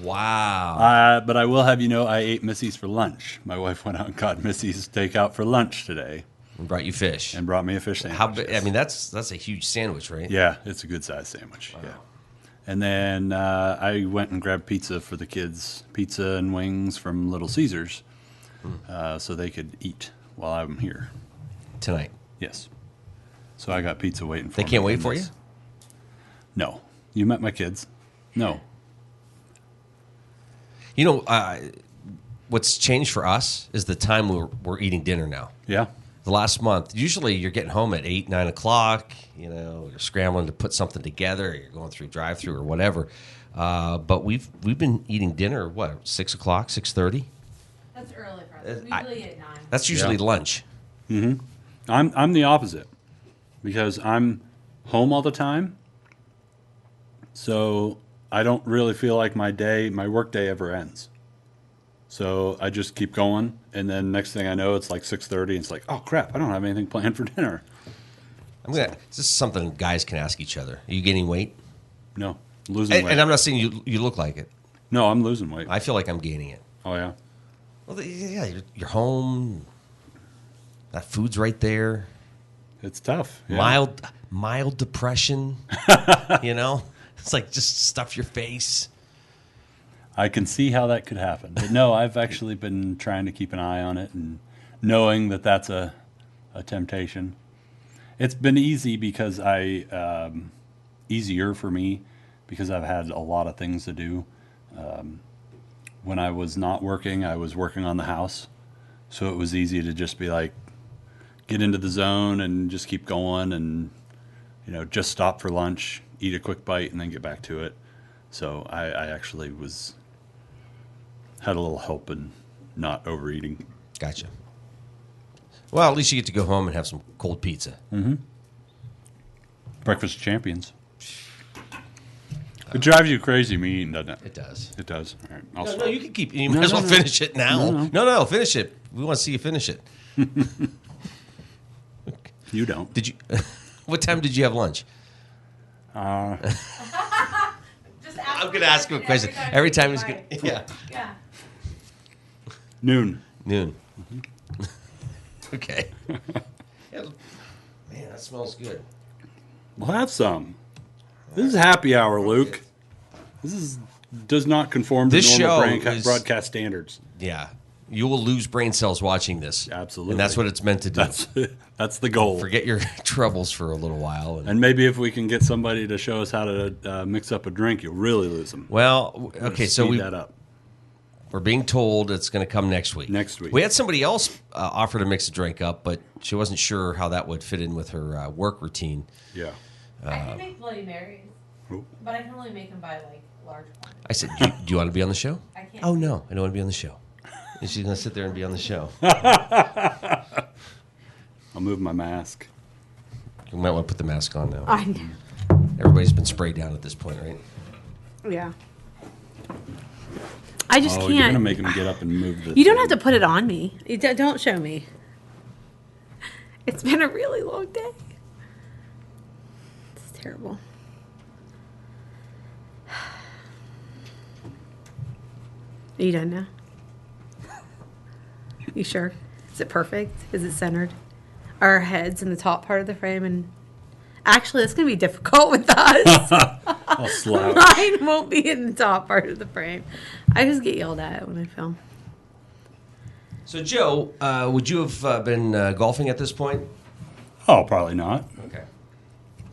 Wow. But I will have you know, I ate Missy's for lunch. My wife went out and got Missy's takeout for lunch today And brought you fish. and brought me a fish sandwich. How big? I mean, that's a huge sandwich, right? Yeah, it's a good size sandwich. Yeah. And then I went and grabbed pizza for the kids, pizza and wings from Little Caesars, so they could eat while I'm here. Tonight. Yes. So I got pizza waiting for They me. can't wait for you? No. You met my kids? No. You know, what's changed for us is the time we're eating dinner now. Yeah. The last month, usually you're getting home at 8, 9 o'clock. You know, you're scrambling to put something together. Or you're going through drive-through or whatever. But we've been eating dinner what 6 o'clock, 6:30. That's early for us. Usually at 9. That's usually Yeah. lunch. I'm the opposite because I'm home all the time. So I don't really feel like my work day ever ends. So I just keep going, and then next thing I know, it's like 6:30, and it's like, oh crap, I don't have anything planned for dinner. This is something guys can ask each other. Are you gaining weight? No, losing weight. And I'm not saying you look like it. No, I'm losing weight. I feel like I'm gaining it. Oh yeah. Well, yeah, you're home. That food's right there. It's tough. Yeah. Mild depression. You know, it's like just stuff your face. I can see how that could happen. But no, I've actually been trying to keep an eye on it and knowing that that's a temptation. It's been easy because easier for me because I've had a lot of things to do. When I was not working, I was working on the house. So it was easy to just be like, get into the zone and just keep going and, just stop for lunch, eat a quick bite, and then get back to it. So I actually had a little help in not overeating. Gotcha. Well, at least you get to go home and have some cold pizza. Breakfast of champions. It drives you crazy me eating, doesn't it? It does. It does. All right. I'll No, stop. you can keep. You might as well finish it now. No, finish it. We want to see you finish it. You don't. Did you? What time did you have lunch? Just I'm going to ask him a question every time he's going. Yeah, Yeah. Noon. noon. Okay. Yeah, man, that smells good. We'll have some. This is happy hour, Luke. Does not conform to This normal show is- broadcast standards. Yeah, you will lose brain cells watching this. Absolutely. and that's what it's meant to do. That's the goal. Forget your troubles for a little while. And maybe if we can get somebody to show us how to mix up a drink, you'll really lose them. Well, okay, so Speed that up. we're being told it's going to come next week. Next week. We had somebody else offer to mix a drink up, but she wasn't sure how that would fit in with her work routine. Yeah. I can make Bloody Marys, Oop. but I can only make them by large quantities. I said, do you want to be on the show? I can't. Oh, no, I don't want to be on the show. And she's going to sit there and be on the show. I'll move my mask. You might want to put the mask on now. I know. Everybody's been sprayed down at this point, right? Yeah. I just You're gonna can't. make him get up and move the. You don't have to put it on me. Don't show me. It's been a really long day. It's terrible. Are you done now? You sure? Is it perfect? Is it centered? Are our heads in the top part of the frame? And actually, it's going to be difficult with us. I'll slouch. Mine won't be in the top part of the frame. I just get yelled at when I film. So, Joe, would you have been golfing at this point? Oh, probably not. Okay.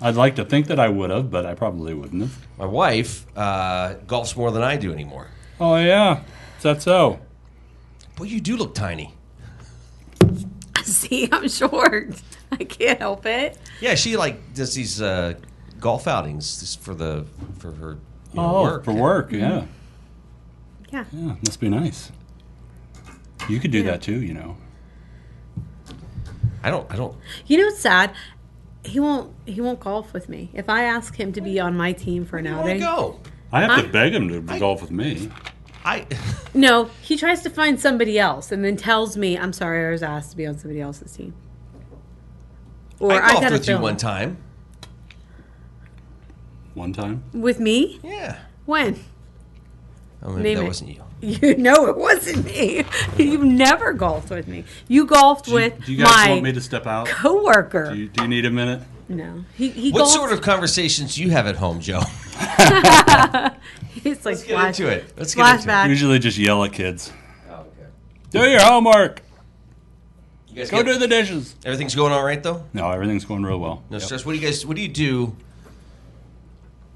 I'd like to think that I would have, but I probably wouldn't have. My wife golfs more than I do anymore. Oh, yeah. Is that so? Boy, you do look tiny. See, I'm short. I can't help it. Yeah, she does these golf outings just for her work. For work, yeah. Yeah. Yeah, must be nice. You could do Yeah. that too, you know. I don't. You know what's sad? He won't golf with me. If I ask him to be on my team for an I want to outing, go. I have to Huh? beg him to golf with me. no, he tries to find somebody else and then tells me, "I'm sorry, I was asked to be on somebody else's team." Or I golfed gotta with you film. one time. One time? With me? Yeah. When? Oh, maybe Name that it. wasn't you. You know it wasn't me. You've never golfed with me. You golfed with Do you guys my want me to step out? coworker. Do you need a minute? No, he What golfed. sort of conversations do you have at home, Joe? It's like Let's get into it. Let's get into it. flashback. Usually just yell at kids. Oh, okay. Do your homework. You guys Go do the dishes. Everything's going all right though? No, everything's going real well. No Yep. stress. What do you do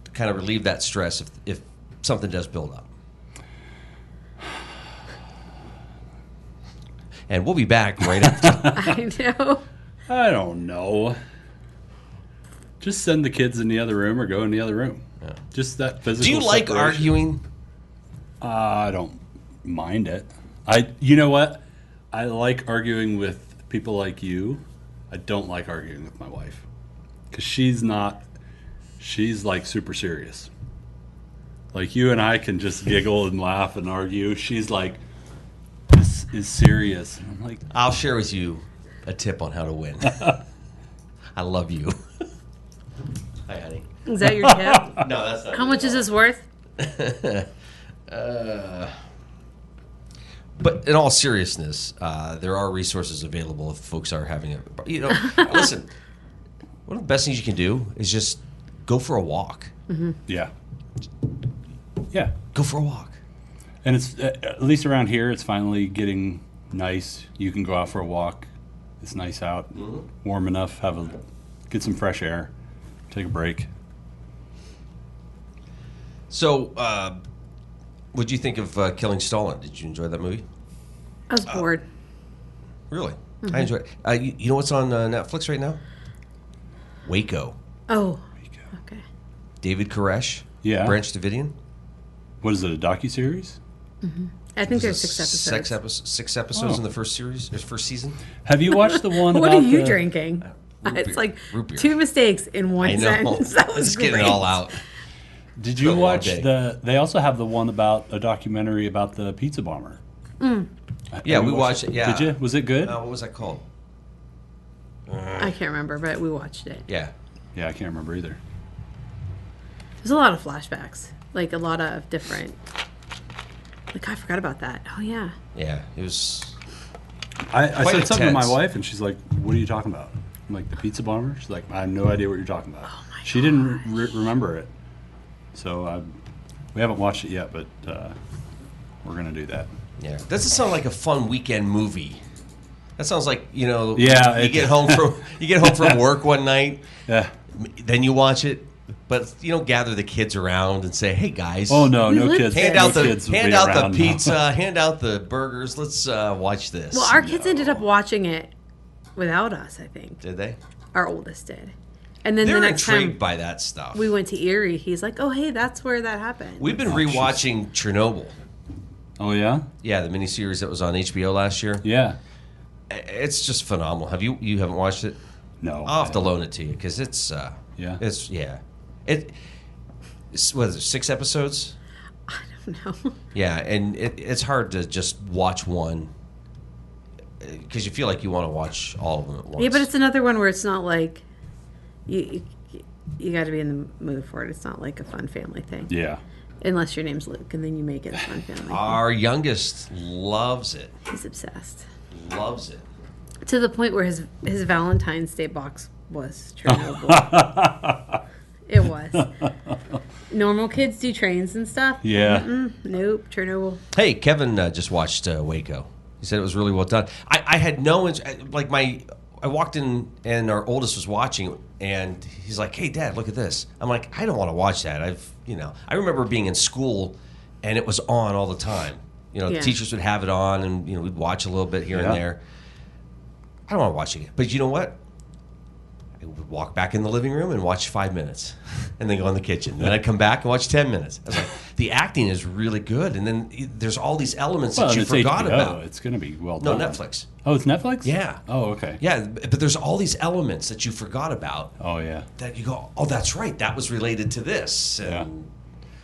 to kind of relieve that stress if something does build up? And we'll be back right after. I know. I don't know. Just send the kids in the other room or go in the other room. Yeah. Just that physical. Do you like separation. arguing? I don't mind it. You know what? I like arguing with people like you. I don't like arguing with my wife because she's like super serious. Like you and I can just giggle and laugh and argue. She's like, this is serious. And I'm like, I'll share with you a tip on how to win. I love you. Hi, honey. Is that your tip? No, that's not. How much is this worth? But in all seriousness, there are resources available if folks are having listen, one of the best things you can do is just go for a walk. yeah. Yeah. Go for a walk. And it's at least around here, it's finally getting nice. You can go out for a walk. It's nice out, warm enough. Get some fresh air, take a break. So, what do you think of Killing Stalin? Did you enjoy that movie? I was bored. Really, I enjoyed it. You know what's on Netflix right now? Waco. Oh. Okay. David Koresh. Yeah. Branch Davidian. What is it, a docuseries? I think there's Was it 6 episodes. Six episodes Oh. in the first series, or first season. Have you watched the one What about are you the, drinking? Root It's beer. like Root beer. 2 mistakes in one I know. sentence. That was Just great. getting it all out. Did It's you been a long watch day. they also have the one about a documentary about the pizza bomber. Yeah, Have we you watched it. Yeah. Did you? Was it good? What was that called? I can't remember, but we watched it. Yeah. Yeah, I can't remember either. There's a lot of flashbacks. Like a lot of different. Like I forgot about that. Oh yeah. Yeah. It was. I Quite said something to my intense. wife, and she's like, "What are you talking about?" I'm like, "The pizza bomber." She's like, "I have no idea what you're talking about." Oh my she didn't remember it, so we haven't watched it yet, but we're gonna do that. Yeah. Doesn't sound like a fun weekend movie. That sounds like Yeah, You it- get home from work one night, Yeah. then you watch it, but you don't gather the kids around and say, "Hey guys, Oh no, We no lived kids. hand there. out no the kids will hand be out around the now. pizza, hand out the burgers. Let's watch this." Well, our kids ended up watching it without us. I think Did they? our oldest did. And then They're the next intrigued time by that stuff. we went to Erie, he's like, "Oh hey, that's where that happened." We've been rewatching Chernobyl. Oh yeah, Yeah, the miniseries that was on HBO last year. yeah. It's just phenomenal. Have you haven't watched it? No, I'll have to I- loan it to you because it's Yeah. what is it, 6 episodes? No. Yeah, and it's hard to just watch one because you feel like you want to watch all of them at once. Yeah, but it's another one where it's not like you got to be in the mood for it. It's not like a fun family thing. Yeah. Unless your name's Luke, and then you make it a fun family thing. Our youngest loves it. He's obsessed. Loves it. To the point where his Valentine's Day box was Chernobyl. It was. Normal kids do trains and stuff. Yeah. Nope, Chernobyl. Hey, Kevin just watched Waco. He said it was really well done. I had no I walked in and our oldest was watching, and he's like, "Hey, Dad, look at this." I'm like, "I don't want to watch that." I remember being in school, and it was on all the time. Yeah. The teachers would have it on, and we'd watch a little bit here and there. I don't want to watch it, but you know what? I would walk back in the living room and watch 5 minutes, and then go in the kitchen. Then I'd come back and watch 10 minutes. I was like, the acting is really good, and then there's all these elements that you forgot about. It's going to be well No, done. Netflix. Oh, it's Netflix? Yeah. Oh, okay. Yeah, but there's all these elements that you forgot about. Oh, yeah. That you go, oh, that's right, that was related to this. And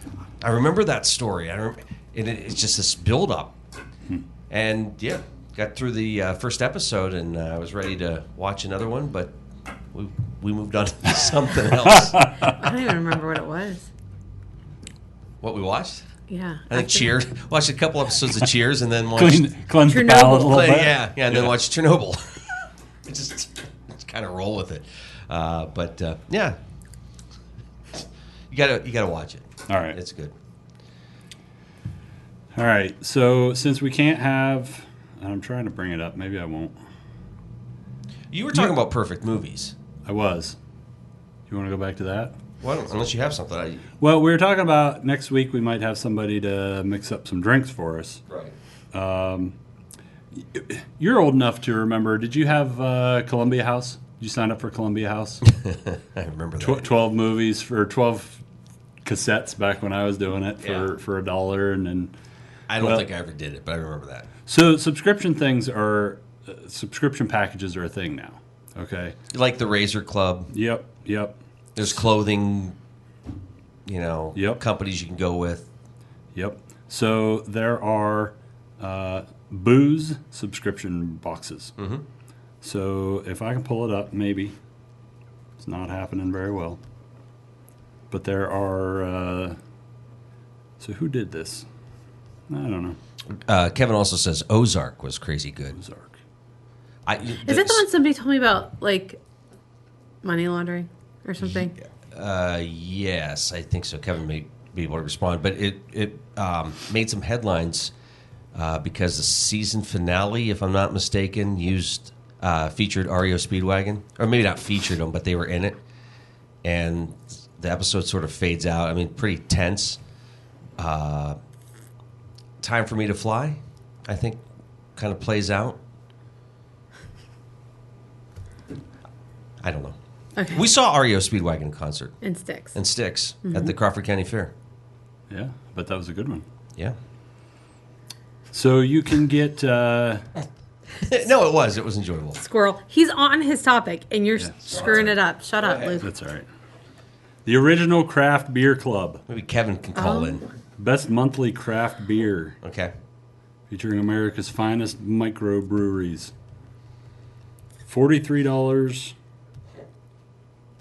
Yeah. I remember that story. And it's just this build-up. And, yeah, got through the first episode, and I was ready to watch another one, but we moved on to something else. I don't even remember what it was. What we watched? Yeah. I think Cheers. Watched a couple episodes of Cheers, and then watched... Cleanse the Chernobyl. palate a little bit. Yeah, and then watched Chernobyl. just kind of roll with it. But yeah, you gotta watch it. All right. It's good. All right. So since we can't have, and I'm trying to bring it up. Maybe I won't. You were talking about perfect movies. I was. You want to go back to that? Well, unless you have something. Well, we were talking about next week we might have somebody to mix up some drinks for us. Right. You're old enough to remember. Did you have Columbia House? Did you sign up for Columbia House? I remember that. 12 movies for 12 cassettes back when I was doing it for $1, and then I don't think I ever did it, but I remember that. So subscription packages are a thing now. Okay. Like the Razor Club. Yep. There's clothing, companies you can go with. Yep. So there are booze subscription boxes. Mm-hmm. So if I can pull it up, maybe. It's not happening very well. But there are... so who did this? I don't know. Kevin also says Ozark was crazy good. Ozark. Is that the one somebody told me about, like, money laundering or something? Yes, I think so. Kevin may be able to respond. But it made some headlines because the season finale, if I'm not mistaken, featured REO Speedwagon. Or maybe not featured them, but they were in it. And the episode sort of fades out. I mean, pretty tense. Time for Me to Fly, I think, kind of plays out. I don't know. Okay. We saw REO Speedwagon in concert. And Styx. At the Crawford County Fair. Yeah, but that was a good one. Yeah. So you can get... No, it was. It was enjoyable. Squirrel. He's on his topic, and you're screwing it up. Shut up, Luke. That's all right. The Original Craft Beer Club. Maybe Kevin can call in. Best monthly craft beer. Okay. Featuring America's finest microbreweries. $43.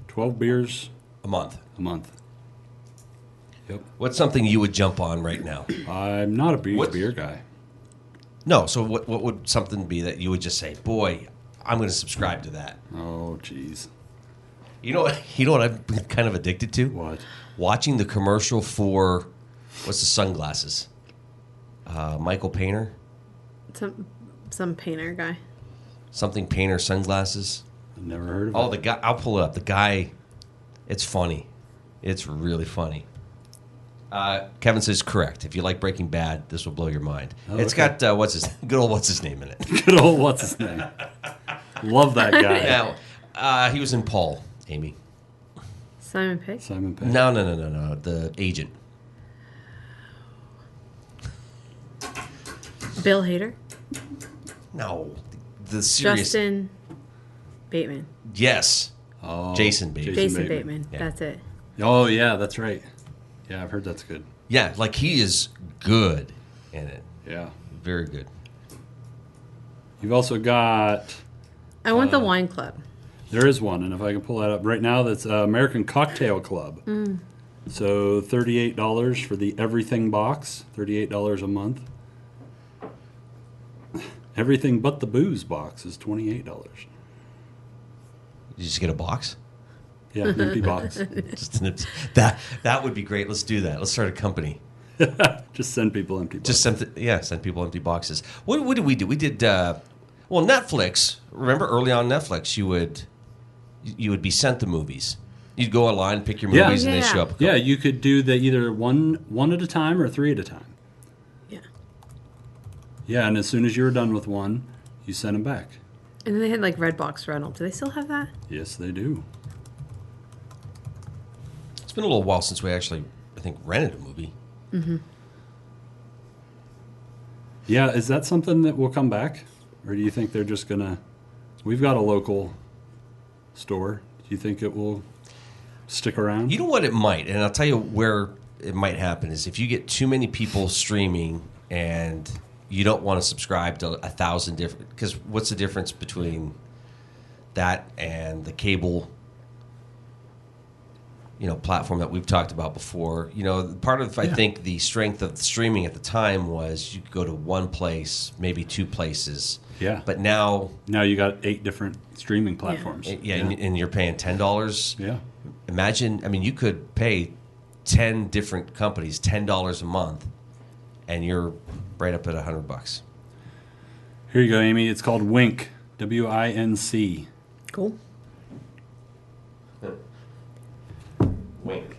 12 beers A month. a month. Yep. What's something you would jump on right now? I'm not a What- beer guy. No. So what would something be that you would just say, boy, I'm going to subscribe to that? Oh, jeez. You know what I've been kind of addicted to? What? Watching the commercial for, what's the sunglasses? Michael Painter? Some painter guy. Something Painter sunglasses? I've never heard of Oh, it. the guy. I'll pull it up. The guy, it's funny. It's really funny. Kevin says correct. If you like Breaking Bad, this will blow your mind. It's got what's his name in it. Good old what's his name? Love that guy. Now, he was in Paul, Amy. Simon Pegg. Simon Pegg. No. The agent. Bill Hader. No, the serious. Justin Bateman. Yes, Oh, Jason Bateman. Jason Bateman. Yeah. That's it. Oh, yeah, that's right. Yeah, I've heard that's good. Yeah, like he is good in it. Yeah. Very good. You've also got, I want the wine club. there is one, and if I can pull that up right now, that's American Cocktail Club. So $38 for the everything box, $38 a month. Everything but the booze box is $28. You just get a box. Yeah, an empty box. Just that would be great. Let's do that. Let's start a company. Just send people empty boxes. Just send people empty boxes. What did we do? We did Netflix. Remember early on Netflix, you would be sent the movies. You'd go online, pick your movies, and they show up. Yeah, you could do the either one at a time or 3 at a time. Yeah. Yeah, and as soon as you were done with one, you sent them back. And then they had like Redbox rental. Do they still have that? Yes, they do. It's been a little while since we actually, I think, rented a movie. Yeah, is that something that will come back? Or do you think they're just going to... We've got a local store. Do you think it will stick around? You know what? It might. And I'll tell you where it might happen is if you get too many people streaming and you don't want to subscribe to 1,000 different... Because what's the difference between that and the cable... platform that we've talked about before. Part of, I think, the strength of streaming at the time was you could go to one place, maybe 2 places. Yeah. But now... Now you got 8 different streaming platforms. And you're paying $10. Yeah. Imagine, you could pay 10 different companies $10 a month, and you're right up at $100. Here you go, Amy. It's called Wink. W-I-N-C. Cool.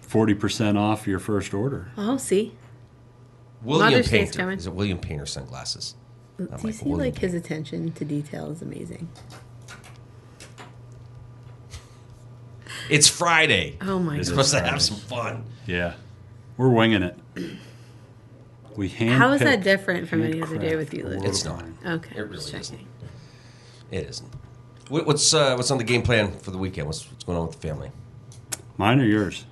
40% off your first order. Oh, see. William Mother's Day's Painter. coming. Is it William Painter sunglasses? Do you see William his attention to detail is amazing. It's Friday. Oh my We're god. supposed to have some fun. Yeah. We're winging it. We How is that different from any other day with you, Luke? It's not. Okay. It really just isn't. checking. It isn't. What's on the game plan for the weekend? What's going on with the family? Mine or yours?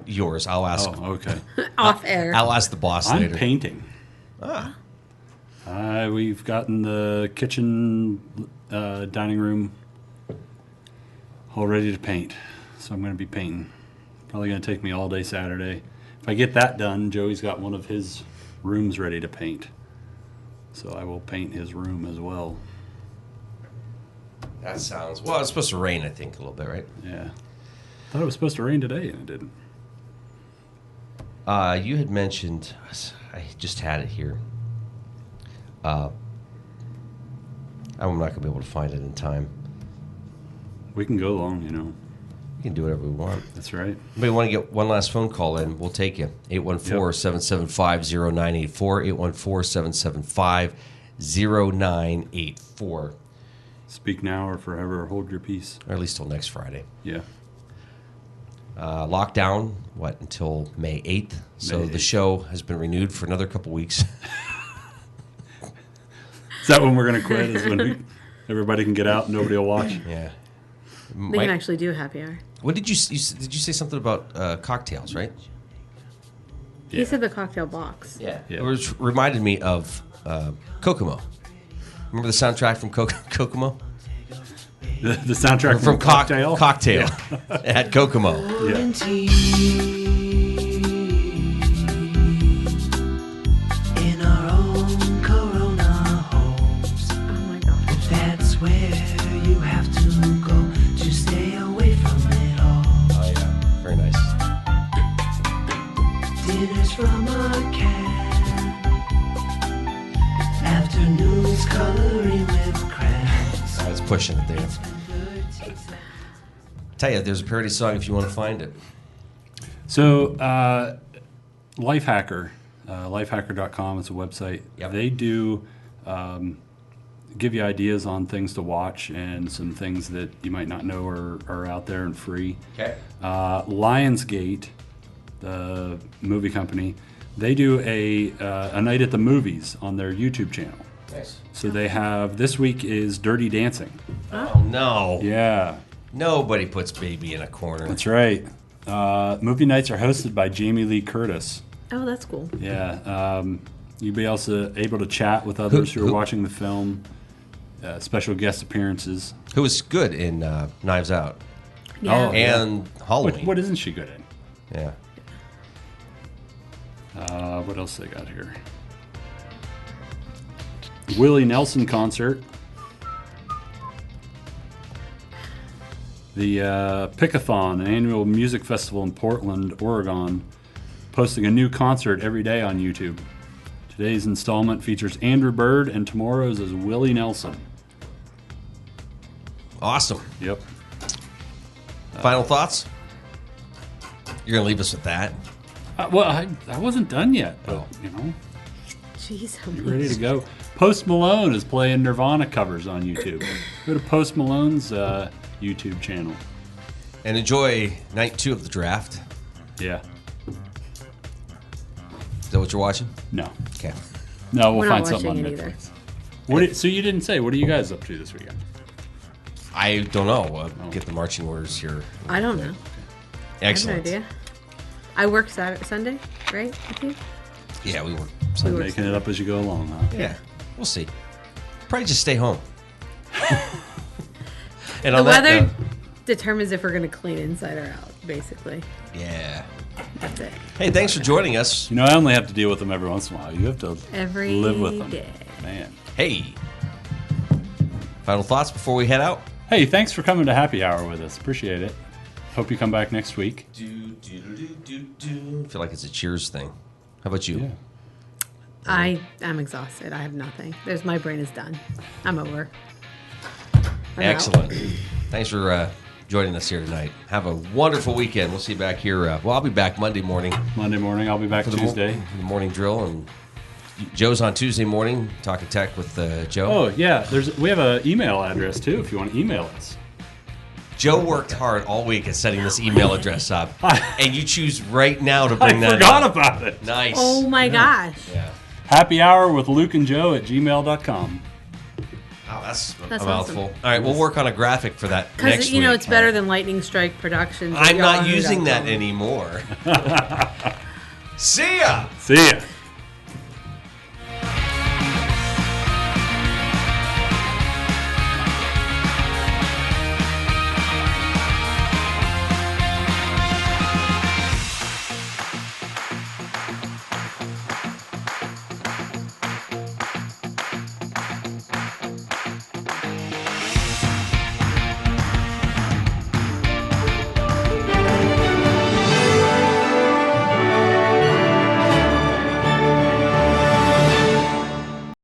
Yours. I'll ask. Oh, okay. Off air. I'll ask the boss I'm later. painting. Ah. We've gotten the kitchen, dining room all ready to paint. So I'm going to be painting. Probably going to take me all day Saturday. If I get that done, Joey's got one of his rooms ready to paint. So I will paint his room as well. That sounds... Well, it's supposed to rain, I think, a little bit, right? Yeah. Thought it was supposed to rain today, and it didn't. You had mentioned... I just had it here. I'm not going to be able to find it in time. We can go long, We can do whatever we want. That's right. Anybody want to get one last phone call in? We'll take you. 814-775-0984. 814-775-0984. Speak now or forever hold your peace. Or at least till next Friday. Yeah. Lockdown, until May 8th. So May the 8th. show has been renewed for another couple weeks. Is that when we're going to quit? Is when everybody can get out and nobody will watch? Yeah. They can actually do a happy hour. What did you say something about cocktails, right? He said the cocktail box. Yeah. It reminded me of Kokomo. Remember the soundtrack from Kokomo? The soundtrack from Cocktail? Cocktail. It had Kokomo. Yeah. In our own Corona homes. Oh my gosh. That's where you have to go to stay away from it all. Oh, yeah. Very nice. Dinners from a can. Afternoons coloring with crayons. I was pushing it there. Tell you, there's a parody song if you want to find it. So, Lifehacker, lifehacker.com is a website. Yep. They do give you ideas on things to watch and some things that you might not know are out there and free. Okay. Lionsgate, the movie company, they do a night at the movies on their YouTube channel. Nice. So they have, this week is Dirty Dancing. Oh, no. Yeah, Nobody puts baby in a corner. that's right. Movie nights are hosted by Jamie Lee Curtis. Oh, that's cool. Yeah, you'll be also able to chat with others who are watching the film. special guest appearances. Who was good in Knives Out Yeah. Oh, and Halloween. What isn't she good in? Yeah. What else they got here? Willie Nelson concert. The Pickathon, an annual music festival in Portland, Oregon, posting a new concert every day on YouTube. Today's installment features Andrew Bird, and tomorrow's is Willie Nelson. Awesome. Yep. Final thoughts? You're going to leave us with that? I wasn't done yet, but, Jeez, get ready to go. Post Malone is playing Nirvana covers on YouTube. Go to Post Malone's YouTube channel. And enjoy night 2 of the draft. Yeah. Is that what you're watching? No. Okay. No, we'll We're find not something on watching it Netflix. So you didn't say. What are you guys up to this weekend? I don't know. Get the marching orders here. I don't know. Excellent. I have no idea. I work Sunday, right? With you? Yeah, we were. We work Making it up as you go along, huh? Yeah, we'll see. Probably just stay home. And The on that weather note, determines if we're going to clean inside or out, basically. yeah. That's it. Hey, thanks for joining us. I only have to deal with them every once in a while. You have to Every live with them. day. Man. Hey. Final thoughts before we head out? Hey, thanks for coming to Happy Hour with us. Appreciate it. Hope you come back next week. I feel like it's a Cheers thing. How about you? Yeah. I'm exhausted. I have nothing. My brain is done. I'm over. I'm Excellent. Thanks for joining us here tonight. Have a wonderful weekend. We'll see you back here. Well, I'll be back Monday morning Monday morning, I'll be back for Tuesday. the morning drill, and Joe's on Tuesday morning talking tech with Joe. Oh, yeah. We have an email address, too, if you want to email us. Joe worked hard all week at setting this email address up, and you choose right now to bring I that forgot up. about it. Nice. Oh my gosh. Yeah. Happy Hour with Luke and Joe at gmail.com. Oh, that's That's a mouthful. awesome. All right, we'll work on a graphic for that next Because, week. it's better than Lightning Strike Productions. I'm not Yahoo.com. using that anymore. See ya! See ya.